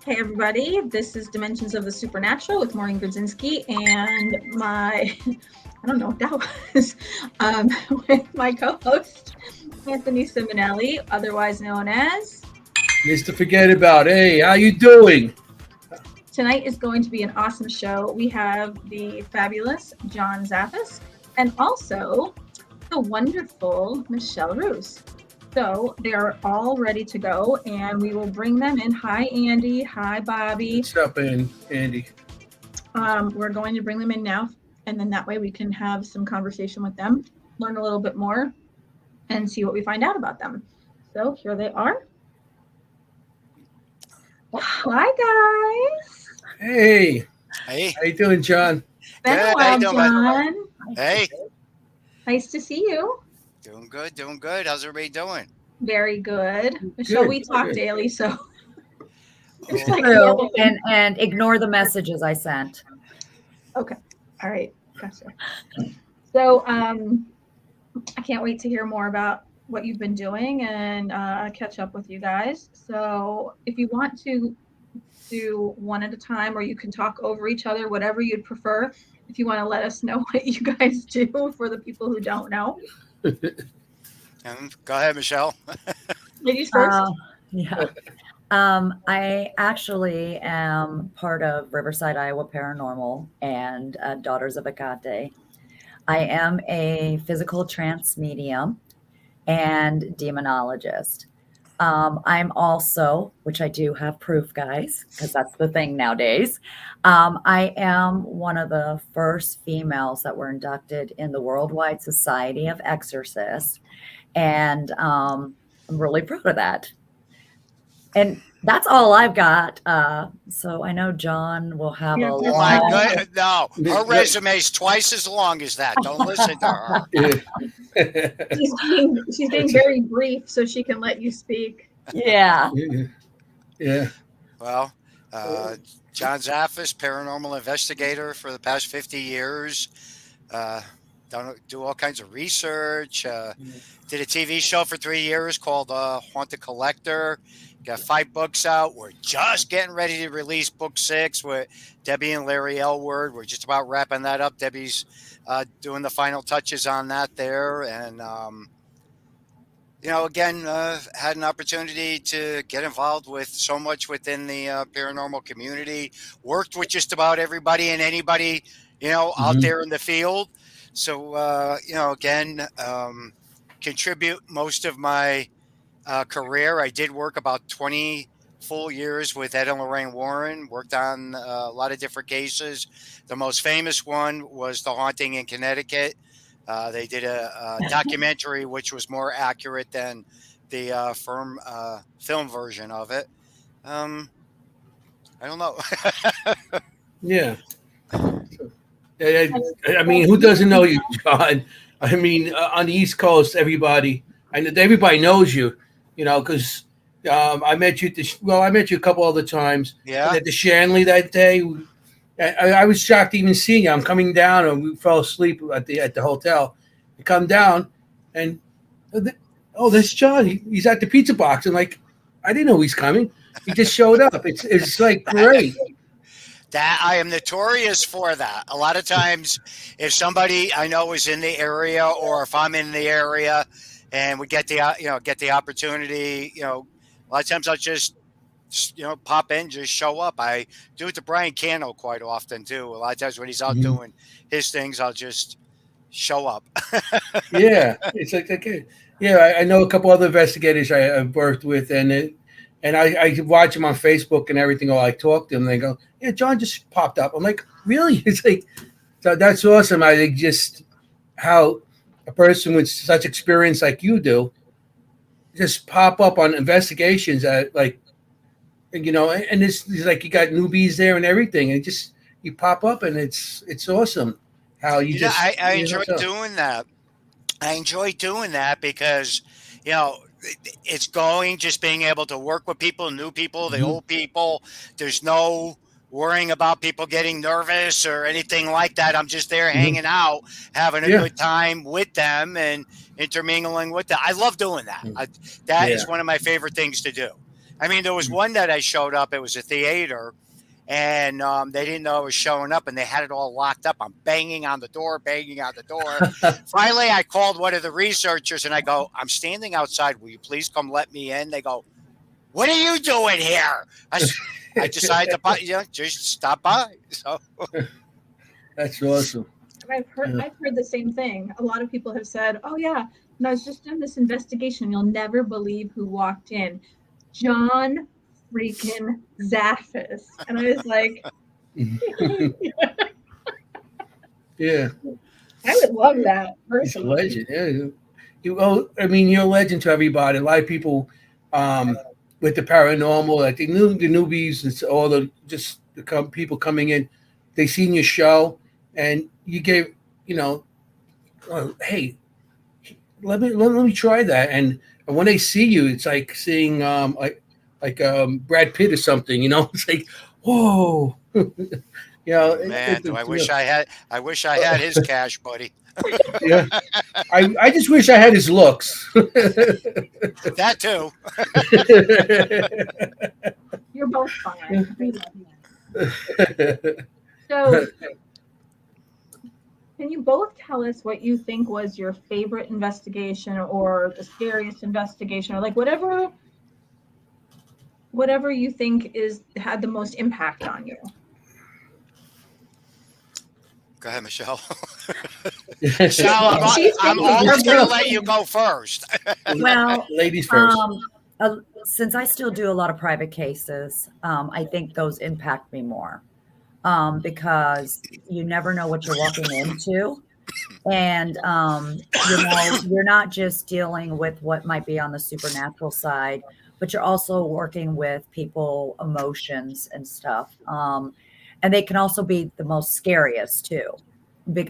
Hey everybody, this is Dimensions of the Supernatural with Maureen Grudzinski and my, I don't know what that was, with my co-host, Anthony Simonelli, otherwise known as... Mr. Fuhgeddaboudit. Hey, how you doing? Tonight is going to be an awesome show. We have the fabulous John Zaffis and also the wonderful Michelle Roos. So they are all ready to go, and we will bring them in. Hi, Andy. Hi, Bobby. What's up, Andy? We're going to bring them in now, and then that way we can have some conversation with them, learn a little bit more, and see what we find out about them. So here they are. Hi, guys. Hey. Hey. How you doing, John? Been a while, John. Hey. Nice to see you. Doing good. How's everybody doing? Very good. Michelle, we talk daily, so it's like true. And ignore the messages I sent. Okay. All right. Gotcha. So I can't wait to hear more about what you've been doing and catch up with you guys. So if you want to do one at a time, or you can talk over each other, whatever you'd prefer. If you want to let us know what you guys do for the people who don't know. Go ahead, Michelle. Ladies first. Yeah. I actually am part of Riverside, Iowa Paranormal and Daughters of Agate. I am a physical trance medium and demonologist. I'm also, which I do have proof, guys, because that's the thing nowadays. I am one of the first females that were inducted in the Worldwide Society of Exorcists. And I'm really proud of that. And that's all I've got. So I know John will have a lot. My God, no, her resume's twice as long as that. Don't listen to her. She's being very brief so she can let you speak. Yeah. Yeah. Well, John Zaffis, paranormal investigator for the past 50 years. Do all kinds of research. Did a TV show for 3 years called Haunted Collector. Got 5 books out. We're just getting ready to release book 6 with Debbie and Larry Elward. We're just about wrapping that up. Debbie's doing the final touches on that there. And, again, had an opportunity to get involved with so much within the paranormal community. Worked with just about everybody and anybody, out there in the field. So, again, contribute most of my career. I did work about 20 full years with Ed and Lorraine Warren, worked on a lot of different cases. The most famous one was The Haunting in Connecticut. They did a documentary which was more accurate than the film version of it. I don't know. Yeah. I mean, who doesn't know you, John? I mean, on the East Coast, everybody knows you, because I met you I met you a couple other times. Yeah. At the Shanley that day. I was shocked even seeing you. I'm coming down, and we fell asleep at the hotel. I come down, and there's John. He's at the pizza box. And like, I didn't know he's coming. He just showed up. It's like great. That I am notorious for that. A lot of times, if somebody I know is in the area, or if I'm in the area, and we get the opportunity, a lot of times I'll just pop in, just show up. I do it to Brian Cano quite often too. A lot of times when he's out doing his things, I'll just show up. Yeah, it's like okay. Yeah, I know a couple other investigators I've worked with, and I watch them on Facebook and everything, or I talk to them, and they go, yeah, John just popped up. I'm like, really? It's like, that's awesome. I think just how a person with such experience like you do just pop up on investigations that, like, and it's like you got newbies there and everything, and just you pop up, and it's awesome how you just. I enjoy doing that. I enjoy doing that because, it's just being able to work with people, new people, the old people. There's no worrying about people getting nervous or anything like that. I'm just there hanging out, having a good time with them and intermingling with them. I love doing that. That is one of my favorite things to do. I mean, there was one that I showed up. It was a theater, and they didn't know I was showing up, and they had it all locked up. I'm banging on the door. Finally, I called one of the researchers, and I go, "I'm standing outside. Will you please come let me in?" They go, "What are you doing here?" I decided to just stop by. So That's awesome. I've heard the same thing. A lot of people have said, "Oh yeah, and I was just doing this investigation. You'll never believe who walked in, John freaking Zaffis." And I was like, Yeah, I would love that he's a personally. legend. Yeah, I mean, you're a legend to everybody. A lot of people with the paranormal, like the newbies, and all the people coming in, they seen your show, and you gave, hey, let me try that, and when they see you, it's like seeing Brad Pitt or something. It's like, whoa. man, I wish I had his cash, buddy. Yeah, I just wish I had his looks. That too. You're both fine. We love you. So, can you both tell us what you think was your favorite investigation or the scariest investigation, or like whatever you think had the most impact on you? Go ahead, Michelle. Michelle, I'm always going to let you go first. Well, ladies first. Since I still do a lot of private cases, I think those impact me more because you never know what you're walking into. And, you're not just dealing with what might be on the supernatural side, but you're also working with people, emotions and stuff. And they can also be the most scariest too.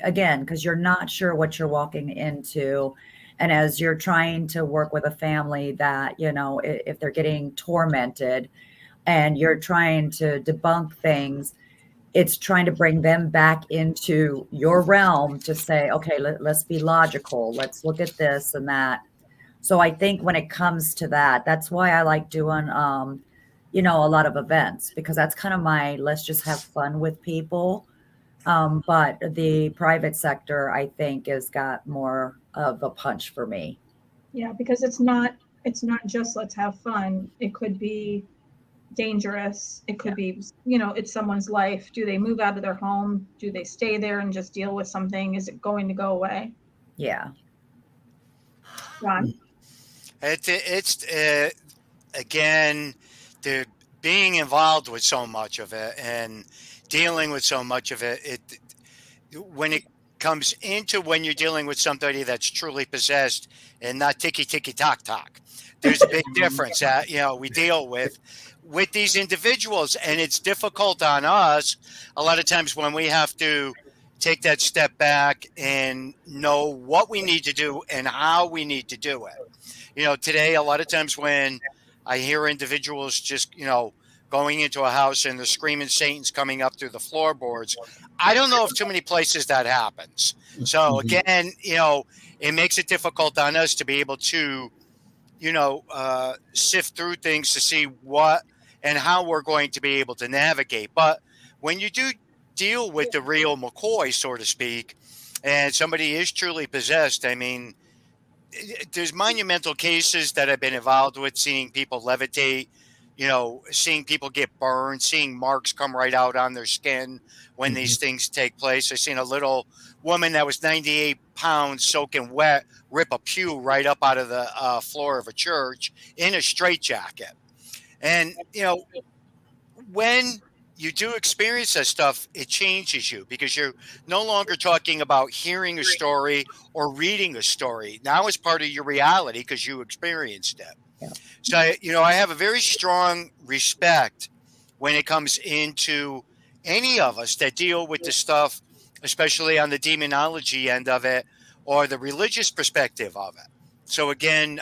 Again, because you're not sure what you're walking into. And as you're trying to work with a family that, if they're getting tormented and you're trying to debunk things, it's trying to bring them back into your realm to say, okay, let's be logical. Let's look at this and that. So I think when it comes to that, that's why I like doing, a lot of events, because that's kind of let's just have fun with people. But the private sector, I think, has got more of a punch for me. Yeah, because it's not just let's have fun. It could be dangerous. It could be, it's someone's life. Do they move out of their home? Do they stay there and just deal with something? Is it going to go away? Yeah. Ron? It's again, the being involved with so much of it and dealing with so much of it, when it comes into when you're dealing with somebody that's truly possessed and not ticky tock tock, there's a big difference that we deal with these individuals, and it's difficult on us a lot of times when we have to take that step back and know what we need to do and how we need to do it. Today, a lot of times when I hear individuals just, going into a house and the screaming Satan's coming up through the floorboards, I don't know if too many places that happens. So again, it makes it difficult on us to be able to, sift through things to see what and how we're going to be able to navigate. But when you do deal with the real McCoy, so to speak, and somebody is truly possessed, I mean, there's monumental cases that I've been involved with, seeing people levitate, seeing people get burned, seeing marks come right out on their skin when these things take place. I've seen a little woman that was 98 pounds soaking wet rip a pew right up out of the floor of a church in a straitjacket. And, when you do experience that stuff, it changes you because you're no longer talking about hearing a story or reading a story. Now it's part of your reality because you experienced it. Yeah. So, I have a very strong respect when it comes into any of us that deal with the stuff, especially on the demonology end of it or the religious perspective of it. So again,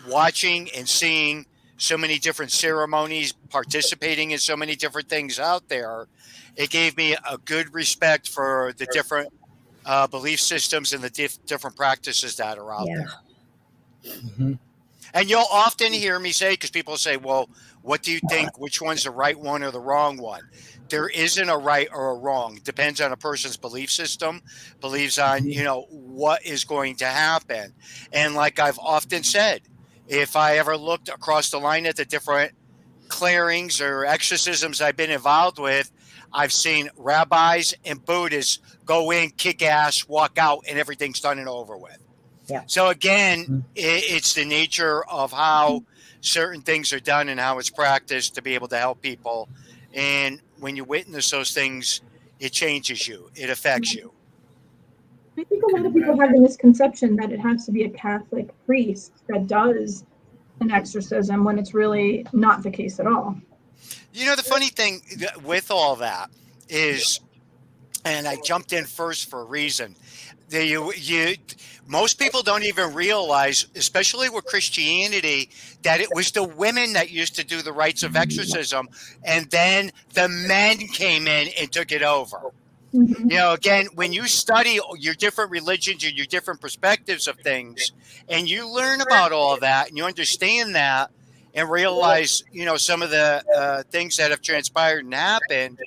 watching and seeing so many different ceremonies, participating in so many different things out there, it gave me a good respect for the different belief systems and the different practices that are out there. And you'll often hear me say, because people say, well, what do you think? Which one's the right one or the wrong one? There isn't a right or a wrong. It depends on a person's belief system, believes on, what is going to happen. And like I've often said, if I ever looked across the line at the different clearings or exorcisms I've been involved with, I've seen rabbis and Buddhists go in, kick ass, walk out, and everything's done and over with. Yeah. So again, it's the nature of how certain things are done and how it's practiced to be able to help people. And when you witness those things, it changes you. It affects you. I think a lot of people have the misconception that it has to be a Catholic priest that does an exorcism when it's really not the case at all. The funny thing with all that is, and I jumped in first for a reason, most people don't even realize, especially with Christianity, that it was the women that used to do the rites of exorcism, and then the men came in and took it over. Again, when you study your different religions and your different perspectives of things, and you learn about all of that, and you understand that, and realize, some of the things that have transpired and happened,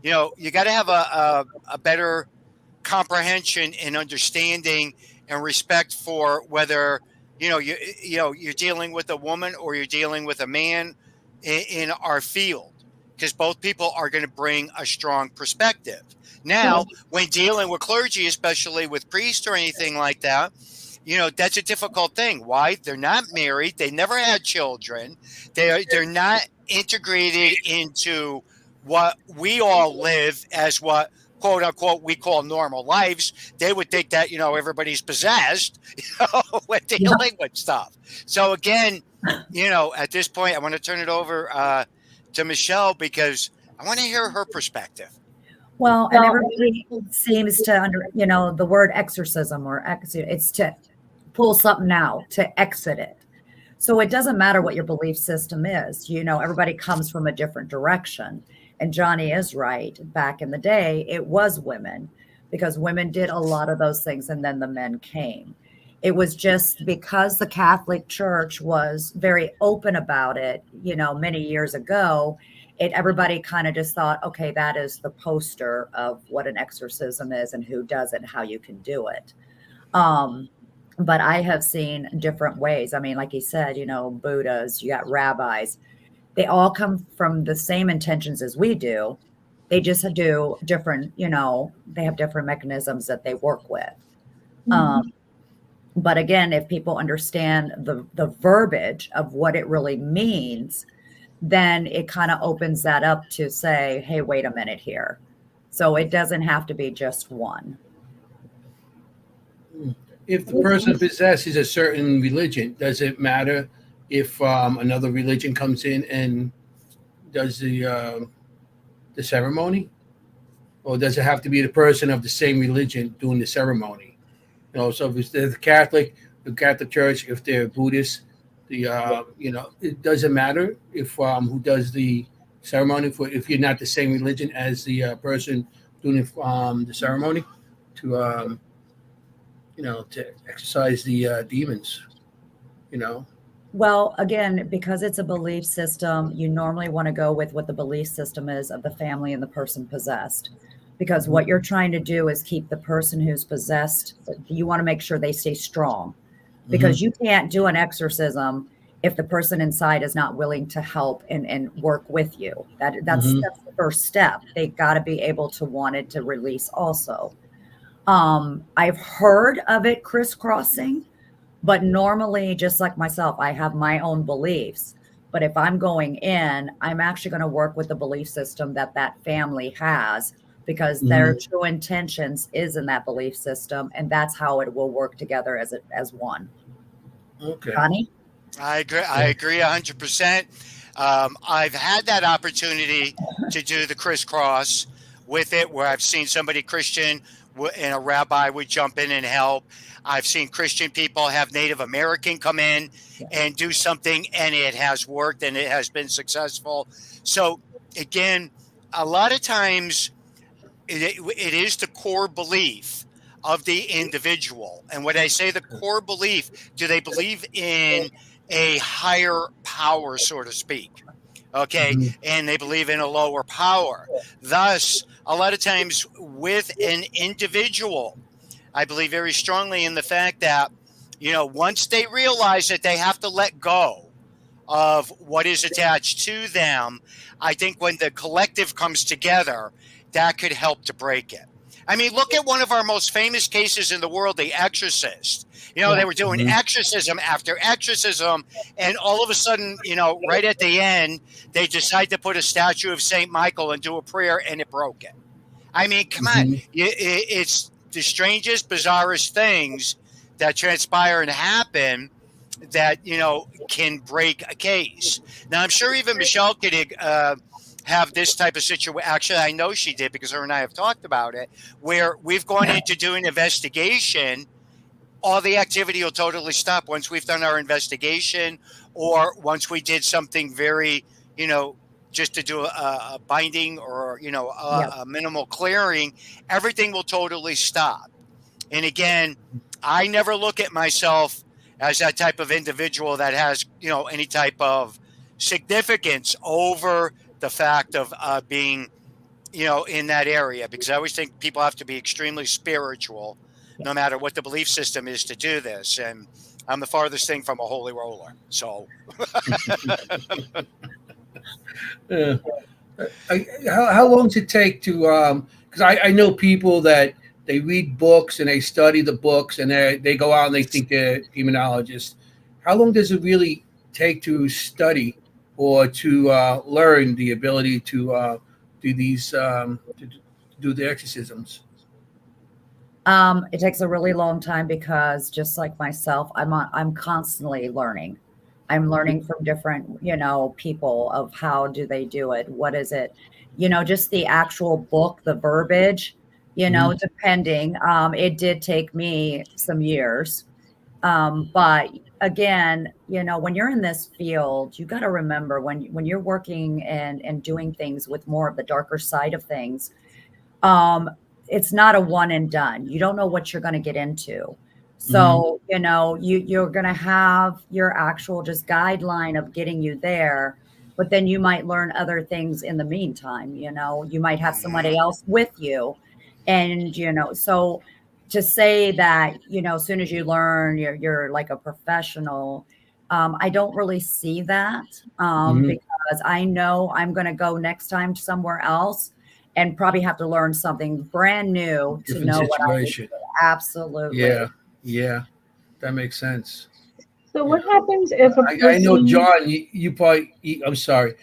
you got to have a better comprehension and understanding and respect for whether, you're dealing with a woman or you're dealing with a man in our field, because both people are going to bring a strong perspective. Now, when dealing with clergy, especially with priests or anything like that, that's a difficult thing. Why? They're not married. They never had children. They're not integrated into what we all live as what, quote unquote, we call normal lives. They would think that, everybody's possessed, when dealing with stuff. So again, at this point, I want to turn it over to Michelle, because I want to hear her perspective. Well, and everybody seems to the word exorcism it's to pull something out, to exit it. So it doesn't matter what your belief system is. Everybody comes from a different direction. And Johnny is right. Back in the day, it was women, because women did a lot of those things, and then the men came. It was just because the Catholic Church was very open about it, many years ago. Everybody kind of just thought, okay, that is the poster of what an exorcism is and who does it and how you can do it. But I have seen different ways. I mean, like you said, Buddhas, you got rabbis. They all come from the same intentions as we do. They just do different, they have different mechanisms that they work with. But again, if people understand the verbiage of what it really means, then it kind of opens that up to say, hey, wait a minute here. So it doesn't have to be just one. If the person possesses a certain religion, does it matter if another religion comes in and does the ceremony? Or does it have to be the person of the same religion doing the ceremony? So if it's the Catholic Church, if they're Buddhist, it doesn't matter if who does the ceremony, if you're not the same religion as the person doing the ceremony to exorcise the demons. Well, again, because it's a belief system, you normally want to go with what the belief system is of the family and the person possessed. Because what you're trying to do is keep the person who's possessed, you want to make sure they stay strong. Because you can't do an exorcism if the person inside is not willing to help and work with you. That's the first step. They got to be able to want it to release also. I've heard of it crisscrossing, but normally, just like myself, I have my own beliefs. But if I'm going in, I'm actually going to work with the belief system that family has, because their true intentions is in that belief system, and that's how it will work together as one. Okay. Johnny? I agree 100%. I've had that opportunity to do the crisscross with it, where I've seen somebody Christian and a rabbi would jump in and help. I've seen Christian people have Native American come in and do something, and it has worked and it has been successful. So again, a lot of times it is the core belief of the individual. And when I say the core belief, do they believe in a higher power, so to speak. Okay. Mhm. And they believe in a lower power. Thus, a lot of times with an individual, I believe very strongly in the fact that, once they realize that they have to let go of what is attached to them, I think when the collective comes together, that could help to break it. I mean, look at one of our most famous cases in the world, The Exorcist. They were doing Mhm. exorcism after exorcism, and all of a sudden, right at the end, they decide to put a statue of St. Michael and do a prayer, and it broke it. I mean, come on. Mhm. It's the strangest, bizarrest things that transpire and happen that, can break a case. Now, I'm sure even Michelle could have this type of situation. Actually, I know she did because her and I have talked about it, where we've gone into doing investigation. All the activity will totally stop once we've done our investigation, or once we did something very, just to do a binding, or, Yep. a minimal clearing, everything will totally stop. And again, I never look at myself as that type of individual that has, any type of significance over the fact of being, in that area, because I always think people have to be extremely spiritual, Yeah. no matter what the belief system is, to do this. And I'm the farthest thing from a holy roller. So, Yeah. How long does it take to? Because I know people that they read books and they study the books and they go out and they think they're demonologists. How long does it really take to study or to learn the ability to do these to do the exorcisms? It takes a really long time because just like myself, I'm constantly learning. I'm learning from different, people of how do they do it? What is it? Just the actual book, the verbiage, Mhm. depending. It did take me some years. But again, when you're in this field, you got to remember when you're working and doing things with more of the darker side of things, um, it's not a one and done. You don't know what you're going to get into. Mhm. So, you're going to have your actual just guideline of getting you there, but then you might learn other things in the meantime. You might have somebody mhm. else with you. And, so to say that, as soon as you learn, you're like a professional, I don't really see that, Mhm. because I know I'm going to go next time somewhere else and probably have to learn something brand new to Different know what I need to situation. do. Absolutely. Yeah. Yeah. That makes sense. So Yeah. what happens if a I know, person? John. You probably. I'm sorry.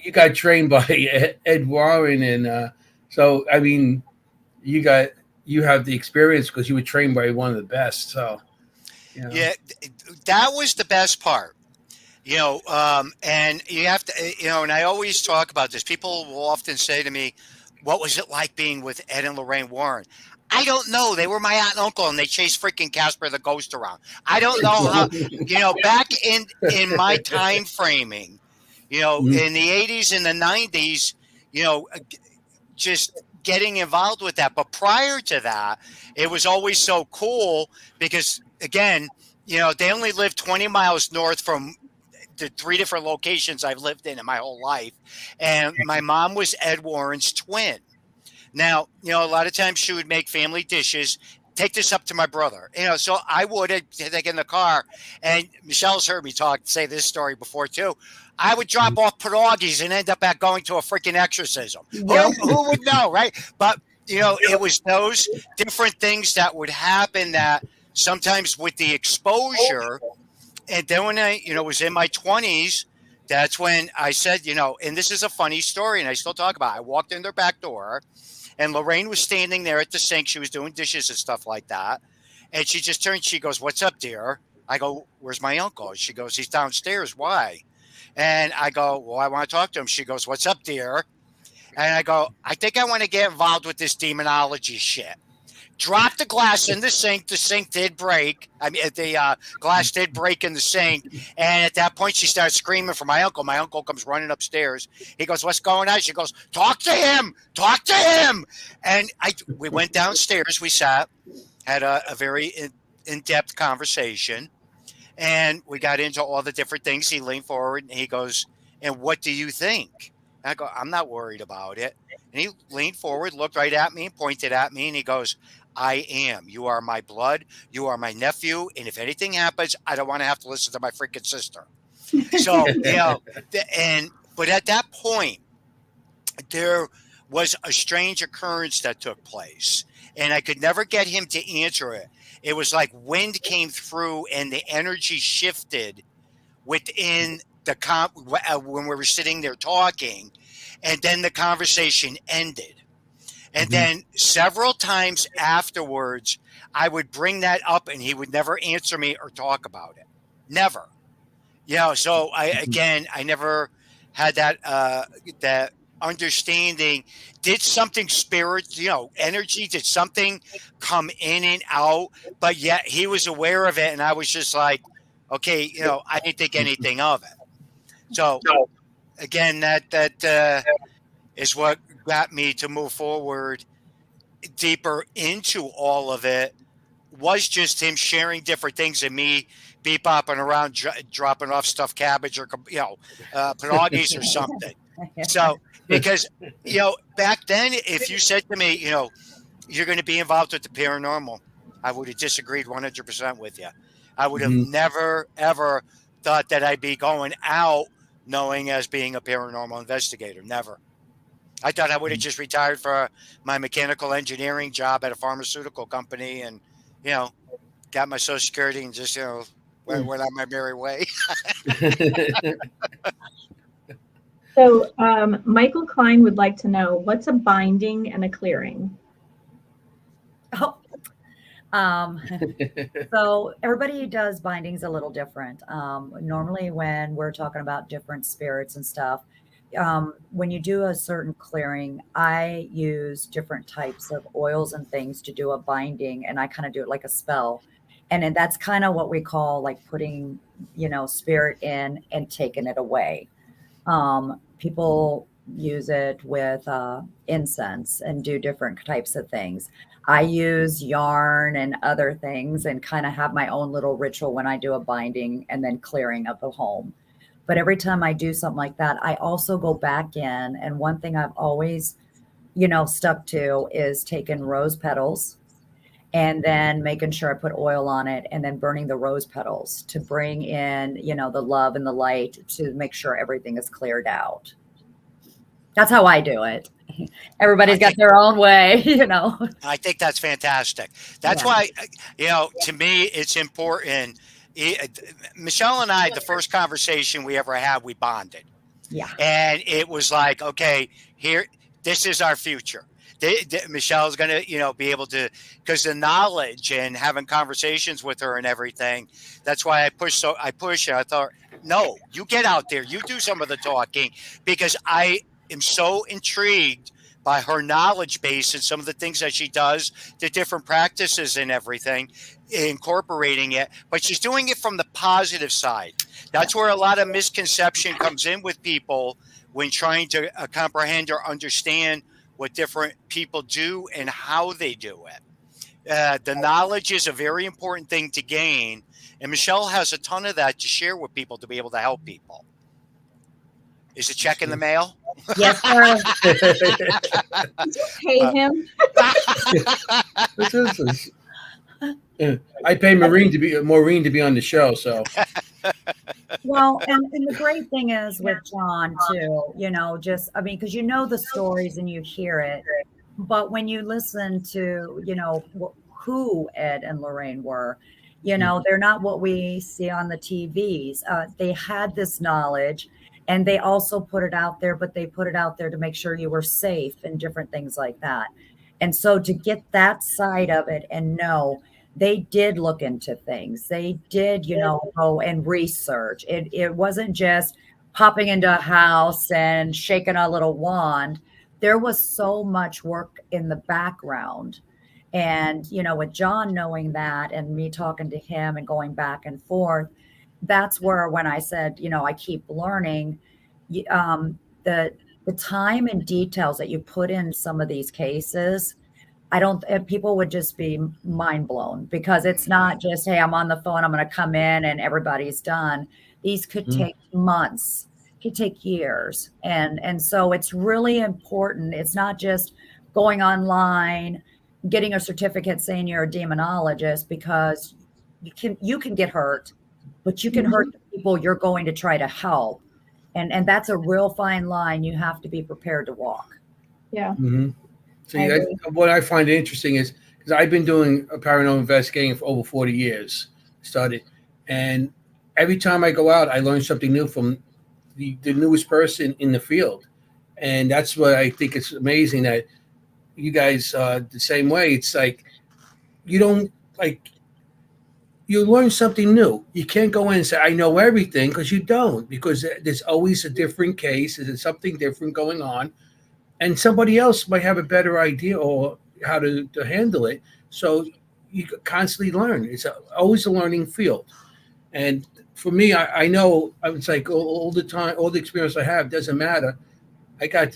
You got trained by Ed Warren, and so I mean, you got you have the experience because you were trained by one of the best. So yeah. Yeah, that was the best part. And you have to, and I always talk about this. People will often say to me, "What was it like being with Ed and Lorraine Warren?" I don't know. They were my aunt and uncle, and they chased freaking Casper the Ghost around. I don't know how. Back in my time framing, Mhm. in the '80s and the '90s, you know, just getting involved with that. But prior to that, it was always so cool because, again, they only lived 20 miles north from the three different locations I've lived in my whole life. And my mom was Ed Warren's twin. Now, a lot of times she would make family dishes. Take this up to my brother. So I would take in the car, and Michelle's heard me say this story before too. I would drop off pierogies and end up at going to a freaking exorcism. Yep. Who would know, right? But it was those different things that would happen that sometimes with the exposure. And then when I, was in my 20s, that's when I said, and this is a funny story, and I still talk about it. I walked in their back door, and Lorraine was standing there at the sink. She was doing dishes and stuff like that. And she just turned, she goes, "What's up, dear?" I go, "Where's my uncle?" She goes, "He's downstairs. Why?" And I go, "Well, I want to talk to him." She goes, "What's up, dear?" And I go, "I think I want to get involved with this demonology shit." Dropped the glass in the sink. The sink did break. I mean, the glass did break in the sink. And at that point, she started screaming for my uncle. My uncle comes running upstairs. He goes, "What's going on?" She goes, "Talk to him. Talk to him." And we went downstairs. We sat, had a very in-depth conversation. And we got into all the different things. He leaned forward and he goes, "And what do you think?" And I go, "I'm not worried about it." And he leaned forward, looked right at me, pointed at me, and he goes, "I am. You are my blood. You are my nephew. And if anything happens, I don't want to have to listen to my freaking sister." So, but at that point, there was a strange occurrence that took place, and I could never get him to answer it. It was like wind came through and the energy shifted within the when we were sitting there talking, and then the conversation ended. And then several times afterwards, I would bring that up and he would never answer me or talk about it. Never. So I never had that understanding. Did something energy, did something come in and out? But yet he was aware of it, and I was just like, okay, I didn't think anything of it. So again, that is what got me to move forward deeper into all of it. Was just him sharing different things and me bopping around, dropping off stuffed cabbage or pierogies or something. So because back then, if you said to me, you're going to be involved with the paranormal, I would have disagreed 100% with you. I would have never ever thought that I'd be going out knowing as being a paranormal investigator. Never. I thought I would have just retired for my mechanical engineering job at a pharmaceutical company and, got my Social Security and just, went on my merry way. So Michael Klein would like to know, what's a binding and a clearing? Oh, so everybody does bindings a little different. Normally when we're talking about different spirits and stuff, when you do a certain clearing, I use different types of oils and things to do a binding, and I kind of do it like a spell. And then that's kind of what we call like putting, spirit in and taking it away. People use it with incense and do different types of things. I use yarn and other things and kind of have my own little ritual when I do a binding and then clearing of the home. But every time I do something like that, I also go back in. And one thing I've always, stuck to is taking rose petals and then making sure I put oil on it and then burning the rose petals to bring in, the love and the light to make sure everything is cleared out. That's how I do it. Everybody's got their own way, I think that's fantastic. That's why, to me, it's important. Michelle and I, the first conversation we ever had, we bonded. Yeah. And it was like, okay, this is our future. Michelle's going to, be able to, because the knowledge and having conversations with her and everything, that's why I push. And I thought, no, you get out there, you do some of the talking, because I am so intrigued by her knowledge base and some of the things that she does, the different practices and everything, incorporating it, but she's doing it from the positive side. That's where a lot of misconception comes in with people when trying to comprehend or understand what different people do and how they do it. The knowledge is a very important thing to gain, and Michelle has a ton of that to share with people to be able to help people. Is a check in the mail? Yes, sir. Pay him. I pay Maureen to be on the show. So. Well, and the great thing is with John too, because the stories and you hear it, but when you listen to, who Ed and Lorraine were, they're not what we see on the TVs. They had this knowledge and they also put it out there, but they put it out there to make sure you were safe and different things like that. And so to get that side of it and know they did look into things. They did, go and research. It wasn't just popping into a house and shaking a little wand. There was so much work in the background. And, with John knowing that and me talking to him and going back and forth, that's where when I said, I keep learning, the time and details that you put in some of these cases, people would just be mind blown, because it's not just, hey, I'm on the phone, I'm going to come in and everybody's done. These could take months, could take years. And so it's really important. It's not just going online, getting a certificate saying you're a demonologist, because you can get hurt, but you can hurt the people you're going to try to help. And that's a real fine line you have to be prepared to walk. Yeah. So what I find interesting is, because I've been doing a paranormal investigating for over 40 years, and every time I go out, I learn something new from the newest person in the field. And that's what I think is amazing, that you guys the same way. It's like, you learn something new. You can't go in and say, I know everything, because you don't, because there's always a different case. There's something different going on. And somebody else might have a better idea or how to handle it. So you constantly learn. It's always a learning field. And for me, I know it's like all the time, all the experience I have doesn't matter. I got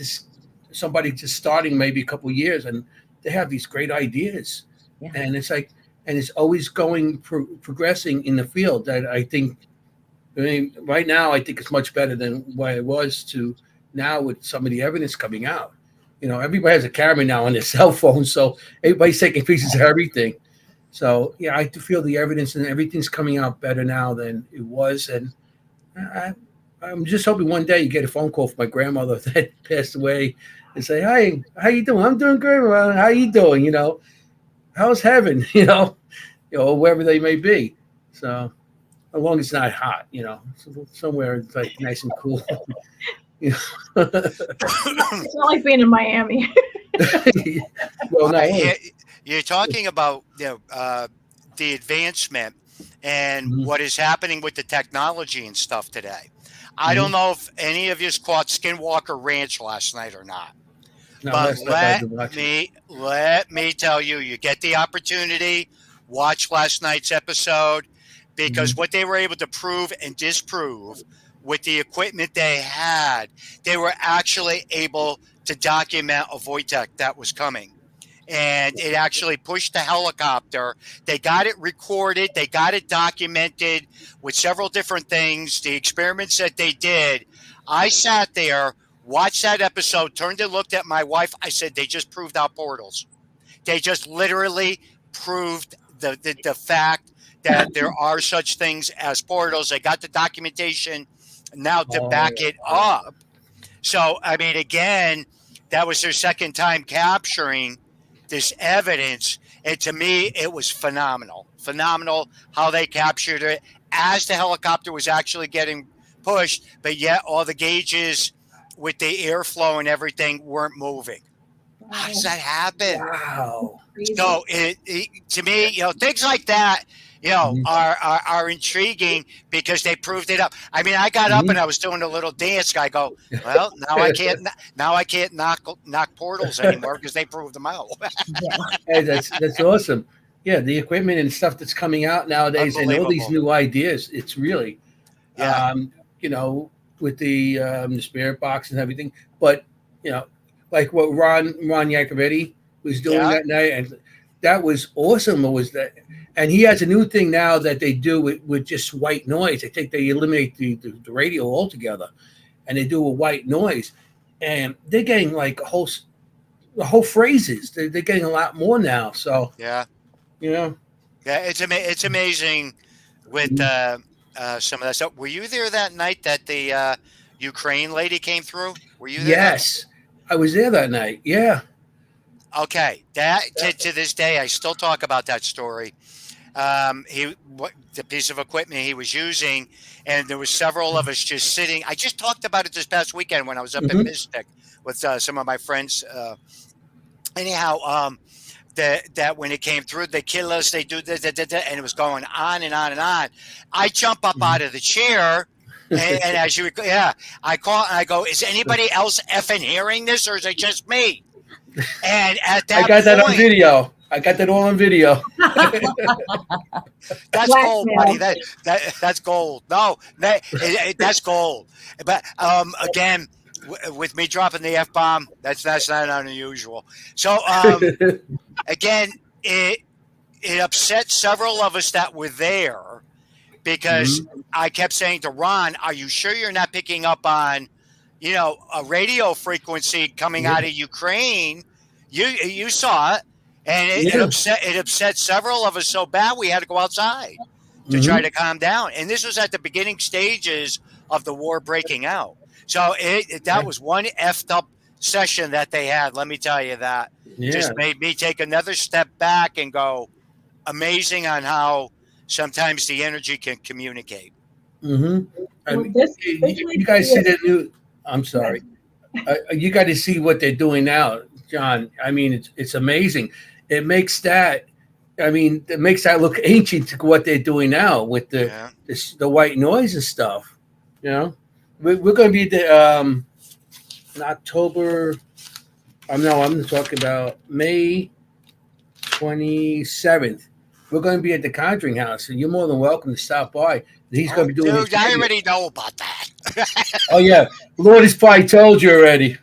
somebody just starting maybe a couple of years, and they have these great ideas. Yeah. And it's like, and it's always progressing in the field. That I think, right now, I think it's much better than what it was to now, with some of the evidence coming out. Everybody has a camera now on their cell phone, so everybody's taking pictures of everything. So yeah, I feel the evidence and everything's coming out better now than it was. And I'm just hoping one day you get a phone call from my grandmother that passed away and say, "Hi, how you doing?" "I'm doing great, man. How you doing? How's heaven?" Wherever they may be. So as long as it's not hot, somewhere it's like nice and cool. It's not like being in Miami. Well, no. You're talking about the advancement and what is happening with the technology and stuff today. I don't know if any of you caught Skinwalker Ranch last night or not. No, but let me tell you, you get the opportunity, watch last night's episode, because what they were able to prove and disprove with the equipment they had, they were actually able to document a vortex that was coming. And it actually pushed the helicopter. They got it recorded. They got it documented with several different things, the experiments that they did. I sat there, watched that episode, turned and looked at my wife. I said, they just proved our portals. They just literally proved the fact that there are such things as portals. They got the documentation now to back it up. So, I mean, again, that was their second time capturing this evidence. And to me, it was phenomenal how they captured it as the helicopter was actually getting pushed, but yet all the gauges with the airflow and everything weren't moving. How does that happen? Wow. So to me, things like that, are intriguing because they proved it up. I mean, I got up and I was doing a little dance. I go, well, now I can't knock portals anymore because they proved them out. Hey, that's awesome. Yeah, the equipment and stuff that's coming out nowadays, and all these new ideas. It's really, with the spirit box and everything. But like what Ron Yacovetti was doing that night, and that was awesome. And he has a new thing now that they do with just white noise. I think they eliminate the radio altogether, and they do a white noise, and they're getting like the whole phrases. They're getting a lot more now. So it's amazing with some of that stuff. Were you there that night that the Ukraine lady came through? Were you there? Yes, I was there that night. Yeah. Okay, that to this day I still talk about that story. The piece of equipment he was using, and there was several of us just sitting. I just talked about it this past weekend when I was up in Mystic with some of my friends. Anyhow, that when it came through, they kill us, they do this, and it was going on and on and on. I jump up out of the chair. And as you, I call and I go, is anybody else effing hearing this, or is it just me? And at that I got that on video. I got that all on video. That's gold, buddy. That's gold. No, that's gold. But again, with me dropping the F-bomb, that's not unusual. So again, it upset several of us that were there because I kept saying to Ron, "Are you sure you're not picking up on, a radio frequency coming out of Ukraine? You saw it, and it upset several of us so bad we had to go outside to try to calm down. And this was at the beginning stages of the war breaking out. So that was one effed up session that they had. Let me tell you that. Just made me take another step back and go, amazing on how sometimes the energy can communicate. You guys see that new? I'm sorry. You got to see what they're doing now, John. I mean, it's amazing. It makes that. I mean, it makes that look ancient to what they're doing now with the white noise and stuff. We're going to be in October. I'm talking about May 27th. We're going to be at the Conjuring House, and you're more than welcome to stop by. He's going to be doing. Dude, I already know about that. Oh yeah, Lord has probably told you already.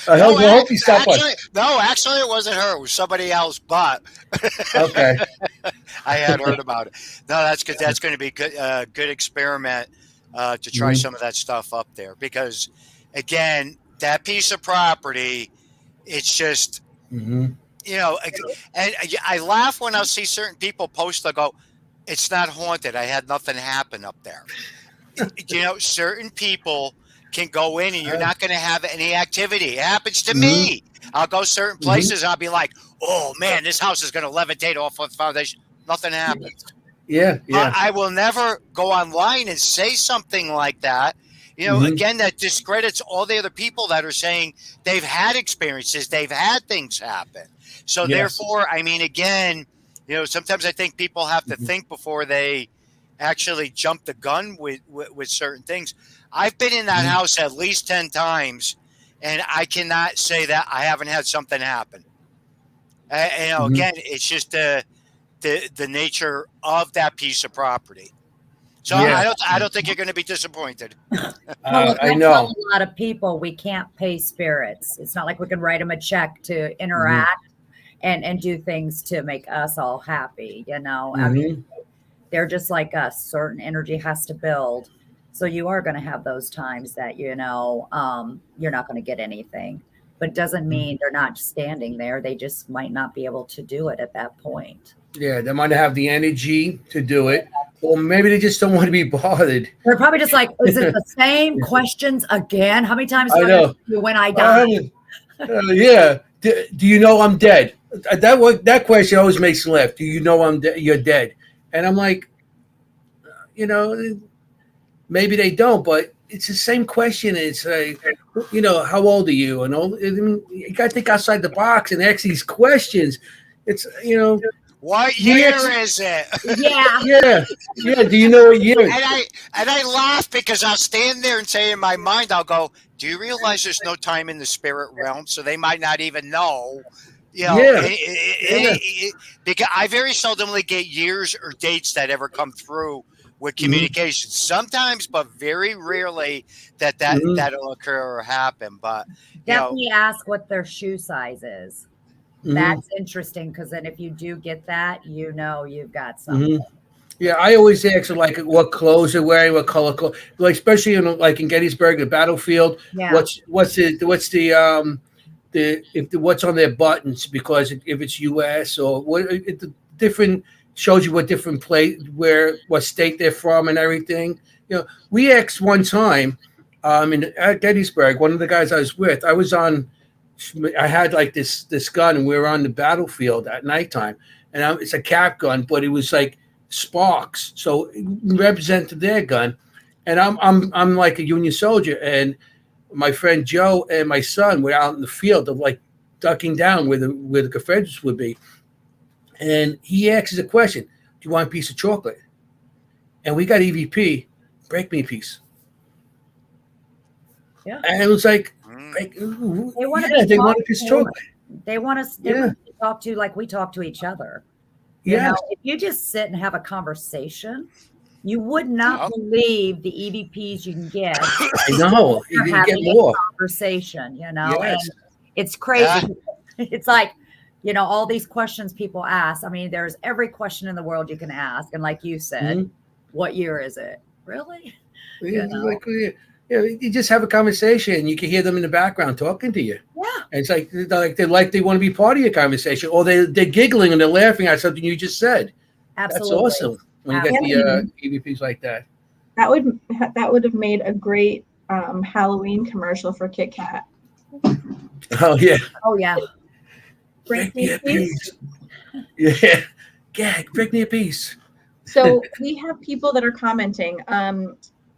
I hope you stop by. No, actually, it wasn't her. It was somebody else. But okay, I had heard about it. No, that's good. That's going to be good. Good experiment to try some of that stuff up there because, again, that piece of property, it's just. And I laugh when I see certain people post. I go, "It's not haunted. I had nothing happen up there." Certain people can go in and you're not going to have any activity. It happens to me. I'll go certain places. I'll be like, "Oh man, this house is going to levitate off of the foundation." Nothing happens. Yeah. I will never go online and say something like that. Again, that discredits all the other people that are saying they've had experiences, they've had things happen. So therefore, I mean, again, sometimes I think people have to think before they actually jump the gun with certain things. I've been in that house at least 10 times, and I cannot say that I haven't had something happen. Again, it's just the nature of that piece of property. So I don't think you're going to be disappointed. I know a lot of people we can't pay spirits. It's not like we can write them a check to interact and do things to make us all happy. I mean, they're just like us. Certain energy has to build. So you are going to have those times that you're not going to get anything, but it doesn't mean they're not standing there. They just might not be able to do it at that point. Yeah, they might have the energy to do it. Or maybe they just don't want to be bothered. They're probably just like, is it the same questions again? How many times I know when I die? Yeah. Do you know I'm dead? That question always makes me laugh. Do you know you're dead? And I'm like, maybe they don't, but it's the same question. It's like, how old are you? And you got to think outside the box and ask these questions. It's, what year is it? Yeah. Do you know what year? And I laugh because I'll stand there and say in my mind, I'll go, do you realize there's no time in the spirit realm? So they might not even know. Because I very seldomly get years or dates that ever come through with communication. Sometimes, but very rarely that'll occur or happen. But definitely ask what their shoe size is. That's interesting because then if you do get that, you've got something. Yeah, I always ask like what clothes they're wearing, what color clothes, like especially like in Gettysburg, the battlefield. Yeah. What's what's on their buttons, because if it's U.S. or the different shows you what different place what state they're from and everything. We asked one time at Gettysburg. One of the guys I was with, I had like this gun, and we were on the battlefield at nighttime, and it's a cap gun, but it was like sparks, so it represented their gun, and I'm like a Union soldier, and my friend Joe and my son were out in the field of like ducking down where the Confederates would be, and he asks us a question: "Do you want a piece of chocolate?" And we got EVP, break me a piece. Yeah, and it was like. They want to piece of chocolate. They want us to talk to like we talk to each other. If you just sit and have a conversation, you would not believe the EVPs you can get. I know. You can get more conversation. And it's crazy. It's like, all these questions people ask. I mean, there's every question in the world you can ask. And like you said, what year is it? Really? Like, you just have a conversation and you can hear them in the background talking to you. Yeah. And it's like they want to be part of your conversation, or they're giggling and they're laughing at something you just said. Absolutely. That's awesome when you get the EVPs like that. That would have made a great Halloween commercial for Kit Kat. Oh yeah. Oh yeah. Break me a piece. Yeah. Gag, break me a piece. So we have people that are commenting.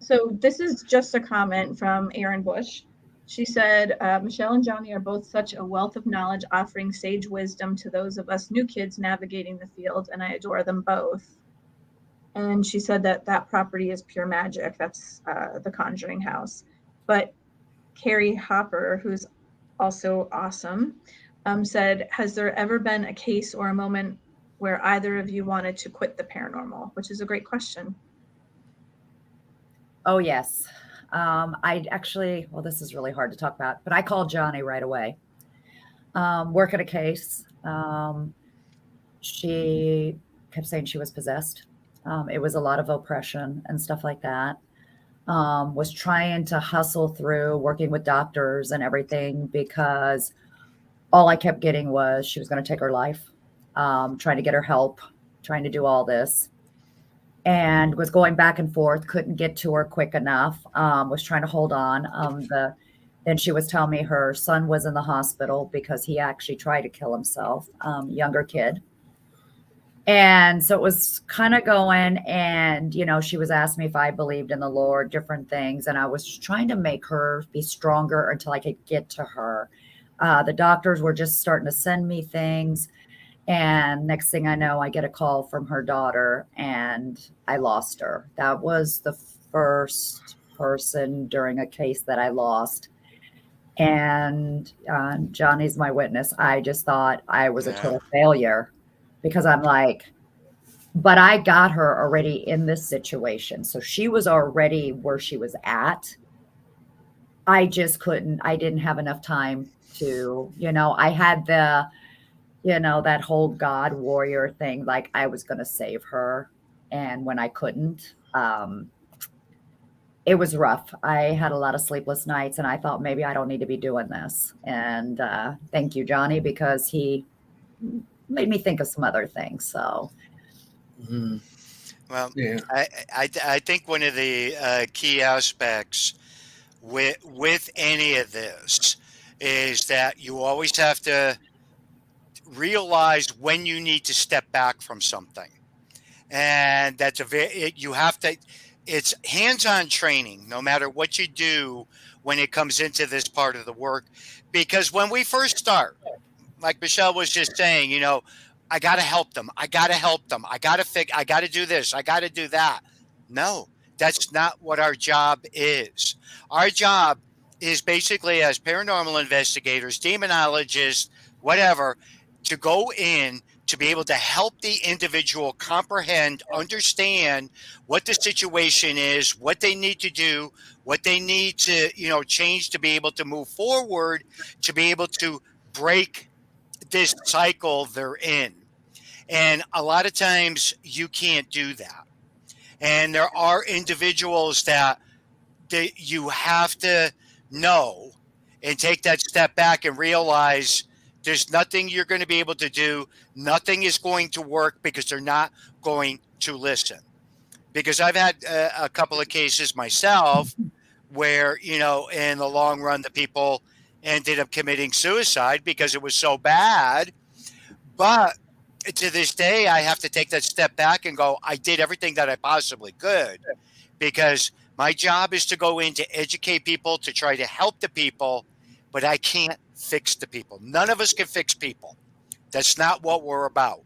So this is just a comment from Erin Bush. She said, Michelle and Johnny are both such a wealth of knowledge, offering sage wisdom to those of us new kids navigating the field, and I adore them both. And she said that property is pure magic. That's the Conjuring House. But Carrie Hopper, who's also awesome, said, has there ever been a case or a moment where either of you wanted to quit the paranormal? Which is a great question. Oh, yes. I actually, this is really hard to talk about, but I called Johnny right away. Working a case. She kept saying she was possessed. It was a lot of oppression and stuff like that. Was trying to hustle through working with doctors and everything because all I kept getting was she was going to take her life, trying to get her help, trying to do all this. And was going back and forth, couldn't get to her quick enough, was trying to hold on. Then she was telling me her son was in the hospital because he actually tried to kill himself, younger kid. And so it was kind of going, and, she was asking me if I believed in the Lord, different things. And I was trying to make her be stronger until I could get to her. The doctors were just starting to send me things. And next thing I know, I get a call from her daughter and I lost her. That was the first person during a case that I lost. And Johnny's my witness. I just thought I was a total failure because I'm like, but I got her already in this situation. So she was already where she was at. I just couldn't, I didn't have enough time to, I had that whole God warrior thing, like I was going to save her. And when I couldn't, it was rough. I had a lot of sleepless nights and I thought maybe I don't need to be doing this. And thank you, Johnny, because he made me think of some other things. So. Well, yeah. I think one of the key aspects with any of this is that you always have to realize when you need to step back from something, and that's it's hands-on training no matter what you do when it comes into this part of the work, because when we first start, like Michelle was just saying, I got to help them, I got to do this, I got to do that. No, that's not what our job is. Our job is basically, as paranormal investigators, demonologists, whatever, to go in to be able to help the individual comprehend, understand what the situation is, what they need to do, what they need to, change to be able to move forward, to be able to break this cycle they're in. And a lot of times you can't do that. And there are individuals that you have to know and take that step back and realize there's nothing you're going to be able to do. Nothing is going to work because they're not going to listen. Because I've had a couple of cases myself where, in the long run, the people ended up committing suicide because it was so bad. But to this day, I have to take that step back and go, I did everything that I possibly could, because my job is to go in to educate people, to try to help the people, but I can't fix the people. None of us can fix people. That's not what we're about.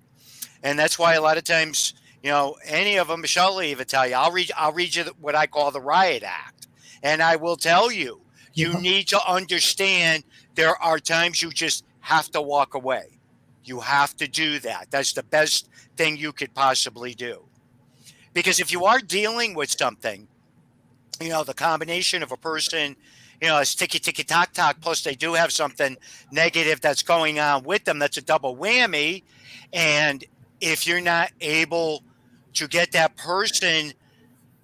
And that's why a lot of times, any of them, Michelle will even tell you, I'll read you what I call the riot act. And I will tell you, you need to understand there are times you just have to walk away. You have to do that. That's the best thing you could possibly do. Because if you are dealing with something, the combination of a person it's ticky ticky tock tock. Plus, they do have something negative that's going on with them. That's a double whammy. And if you're not able to get that person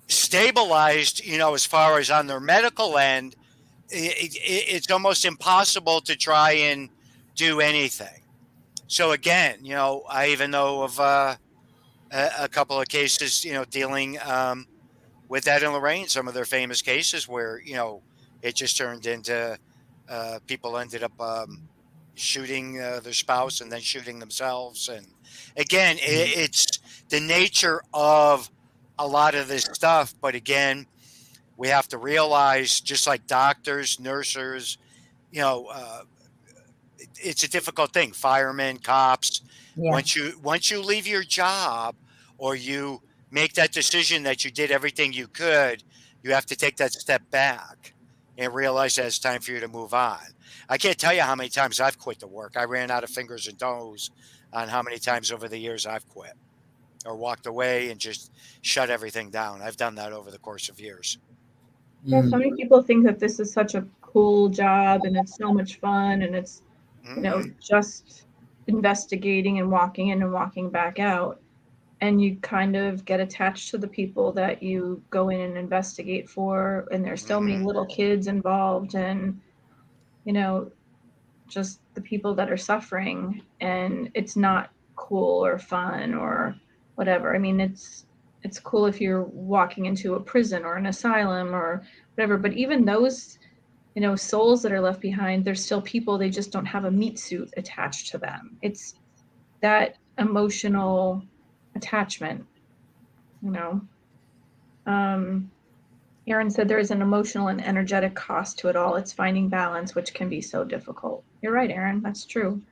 stabilized, as far as on their medical end, it's almost impossible to try and do anything. So again, I even know of a couple of cases, dealing with Ed and Lorraine, some of their famous cases where, it just turned into people ended up shooting their spouse and then shooting themselves. And again, it's the nature of a lot of this stuff. But again, we have to realize, just like doctors, nurses, it's a difficult thing. Firemen, cops. Yeah. Once you leave your job, or you make that decision that you did everything you could, you have to take that step back and realize that it's time for you to move on. I can't tell you how many times I've quit the work. I ran out of fingers and toes on how many times over the years I've quit or walked away and just shut everything down. I've done that over the course of years. Yeah, so many people think that this is such a cool job and it's so much fun and it's, just investigating and walking in and walking back out. And you kind of get attached to the people that you go in and investigate for. And there's so many little kids involved and, just the people that are suffering. And it's not cool or fun or whatever. I mean, it's cool if you're walking into a prison or an asylum or whatever. But even those, souls that are left behind, they're still people. They just don't have a meat suit attached to them. It's that emotional attachment, Aaron said there is an emotional and energetic cost to it all. It's finding balance, which can be so difficult. You're right, Aaron. That's true.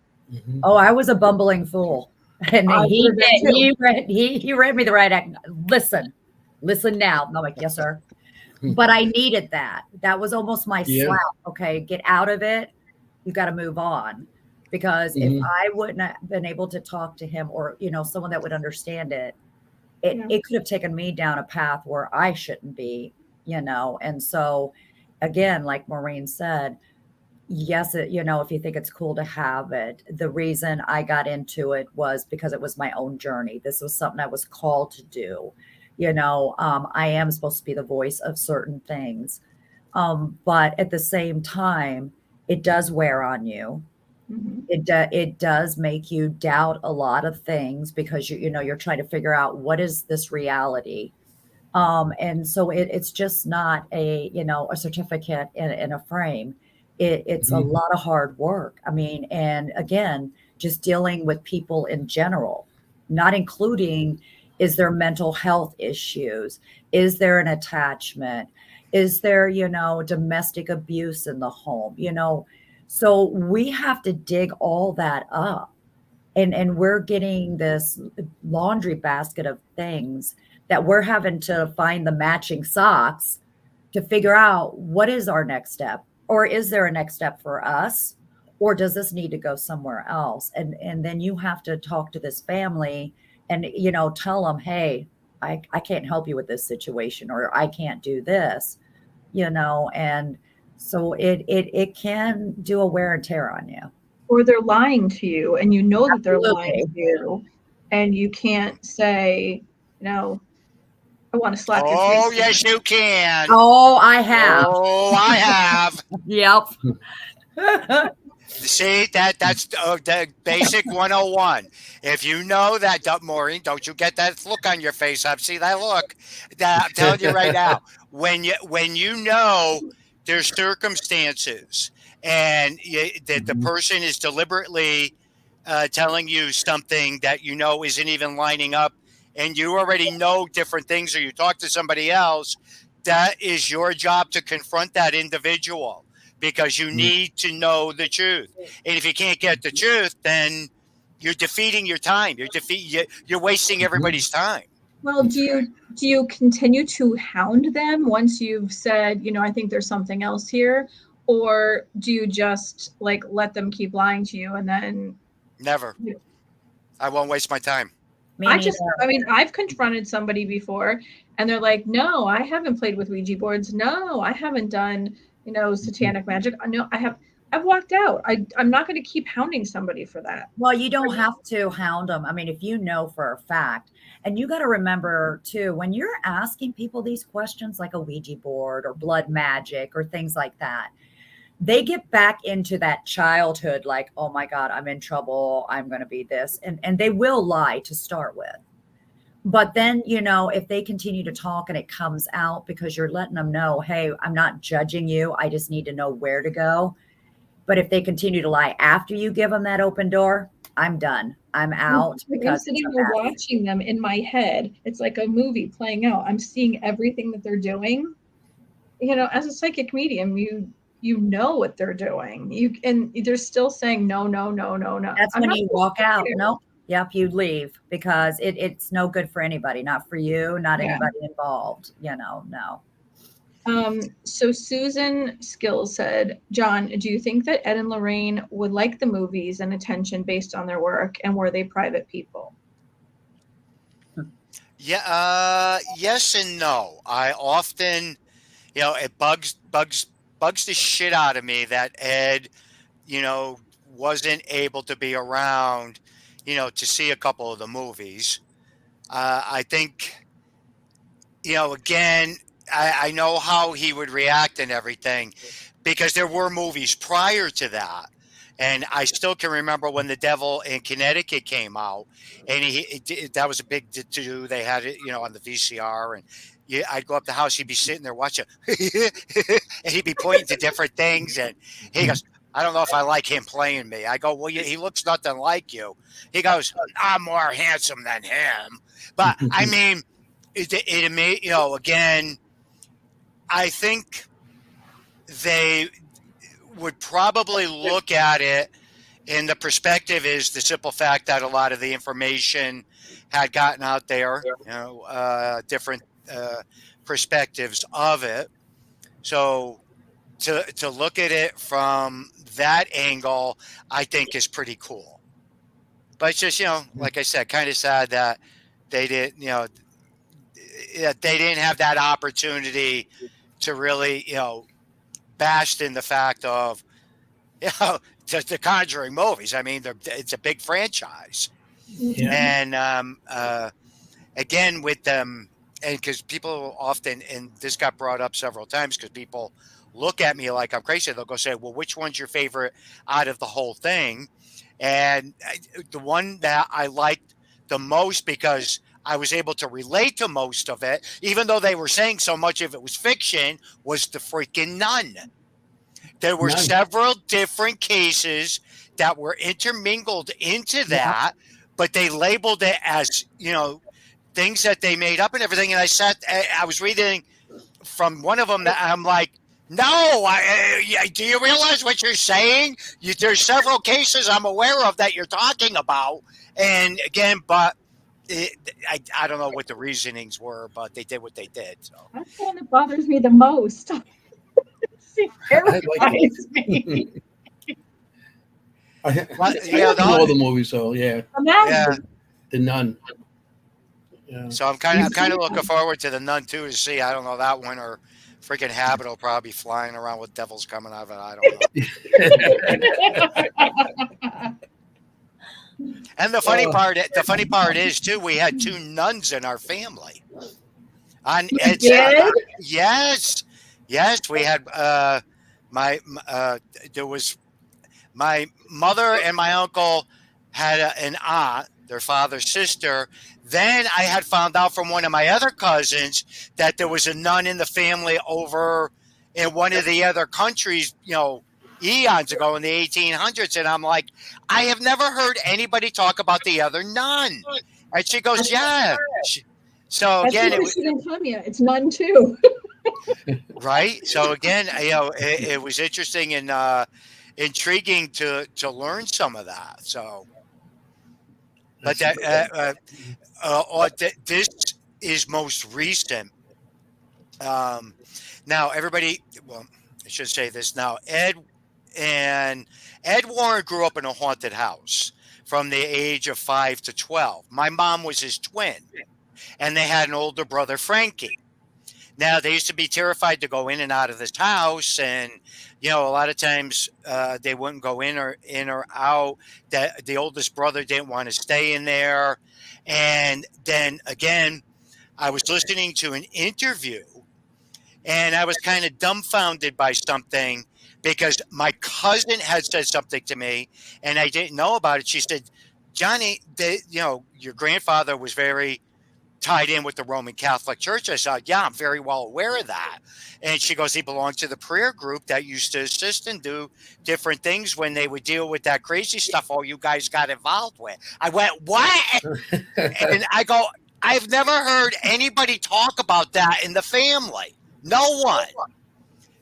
Oh, I was a bumbling fool. And he read me the right act. Listen now. And I'm like, yes, sir. But I needed that. That was almost my slap. Okay, get out of it. You got to move on. Because if I wouldn't have been able to talk to him or, someone that would understand it, it could have taken me down a path where I shouldn't be, And so, again, like Maureen said, yes, if you think it's cool to have it, the reason I got into it was because it was my own journey. This was something I was called to do. I am supposed to be the voice of certain things. But at the same time, it does wear on you. Mm-hmm. It does make you doubt a lot of things because you're trying to figure out what is this reality. And so it's just not a certificate in a frame. It's a lot of hard work. I mean, and again, just dealing with people in general, not including, is there mental health issues? Is there an attachment? Is there, domestic abuse in the home? So we have to dig all that up. And we're getting this laundry basket of things that we're having to find the matching socks to figure out what is our next step. Or is there a next step for us? Or does this need to go somewhere else? And then you have to talk to this family and, tell them, hey, I can't help you with this situation, or I can't do this, and so it can do a wear and tear on you. Or they're lying to you and that they're lying to you and you can't say, I want to slap your face. Oh, yes, you can. Oh, I have. Oh, I have. Yep. See, that's the basic 101. If you know that, Maureen, don't you get that look on your face? I see that look. I'm telling you right now, when you know there's circumstances and that the person is deliberately telling you something that isn't even lining up, and you already know different things, or you talk to somebody else, that is your job to confront that individual. Because you need to know the truth, and if you can't get the truth, then you're defeating your time. You're wasting everybody's time. Well, do you continue to hound them once you've said, I think there's something else here, or do you just let them keep lying to you and then? Never. I won't waste my time. I've confronted somebody before, and they're like, "No, I haven't played with Ouija boards. No, I haven't done." satanic magic. No, I've walked out. I'm not going to keep hounding somebody for that. Well, you don't have to hound them. I mean, if you know for a fact, and you got to remember too, when you're asking people these questions like a Ouija board or blood magic or things like that, they get back into that childhood, like, oh my God, I'm in trouble. I'm going to be this. And they will lie to start with. But then, if they continue to talk and it comes out because you're letting them know, hey, I'm not judging you. I just need to know where to go. But if they continue to lie after you give them that open door, I'm done. I'm out. I'm sitting here watching them in my head. It's like a movie playing out. I'm seeing everything that they're doing. As a psychic medium, you know what they're doing. And they're still saying no. That's when you walk out. Nope. Yep, you leave because it's no good for anybody. Not for you, not anybody involved. No. So Susan Skills said, John, do you think that Ed and Lorraine would like the movies and attention based on their work, and were they private people? Yeah, yes and no. I often, it bugs the shit out of me that Ed, wasn't able to be around, to see a couple of the movies. I think, again, I know how he would react and everything because there were movies prior to that. And I still can remember when The Devil in Connecticut came out, and that was a big to-do. They had it, on the VCR, and I'd go up the house. He'd be sitting there watching, and he'd be pointing to different things, and he goes, "I don't know if I like him playing me." I go, "Well, he looks nothing like you." He goes, "I'm more handsome than him." But I mean, it made again. I think they would probably look at it in the perspective is the simple fact that a lot of the information had gotten out there, different perspectives of it. So to look at it from that angle, I think is pretty cool. But it's just, like I said, kind of sad that they didn't, they didn't have that opportunity to really, bashed in the fact of, the Conjuring movies. I mean, it's a big franchise. Yeah. And again, with them, and because people often, and this got brought up several times because people look at me like I'm crazy. They'll go say, well, which one's your favorite out of the whole thing? And the one that I liked the most because I was able to relate to most of it, even though they were saying so much of it was fiction, was the freaking Nun. There were several different cases that were intermingled into that, but they labeled it as, things that they made up and everything. And I was reading from one of them that I'm like, no, do you realize what you're saying? There's several cases I'm aware of that you're talking about. And again, but I don't know what the reasonings were, but they did what they did. So that's the one that bothers me the most. It terrifies me. All the movies, so yeah. The Nun. Yeah. So I'm kind of looking forward to the Nun too to see. I don't know that one or freaking Habit will probably be flying around with devils coming out of it. I don't know. And the funny part is too, we had two nuns in our family. Yes, we had there was my mother and my uncle had an aunt, their father's sister. Then I had found out from one of my other cousins that there was a nun in the family over in one of the other countries, eons ago in the 1800s. And I'm like, I have never heard anybody talk about the other nun. And she goes, yeah. So again, it's Nun too. Right. So again, it was interesting and intriguing to learn some of that. So, but this is most recent. Now everybody, well, I should say this now. Ed Warren grew up in a haunted house from the age of 5 to 12. My mom was his twin, and they had an older brother, Frankie. Now, they used to be terrified to go in and out of this house, and a lot of times they wouldn't go in or out. That the oldest brother didn't want to stay in there, and then again, I was listening to an interview, and I was kind of dumbfounded by something because my cousin had said something to me, and I didn't know about it. She said, "Johnny, your grandfather was very tied in with the Roman Catholic Church." I said, "Yeah, I'm very well aware of that." And she goes, "He belonged to the prayer group that used to assist and do different things when they would deal with that crazy stuff all you guys got involved with." I went, "What?" And I go, "I've never heard anybody talk about that in the family. No one."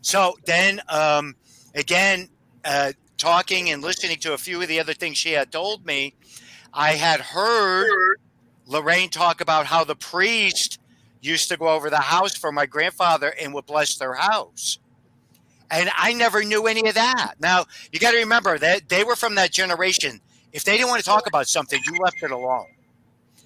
So then, again, talking and listening to a few of the other things she had told me, I had heard Lorraine talk about how the priest used to go over the house for my grandfather and would bless their house. And I never knew any of that. Now, you got to remember that they were from that generation. If they didn't want to talk about something, you left it alone.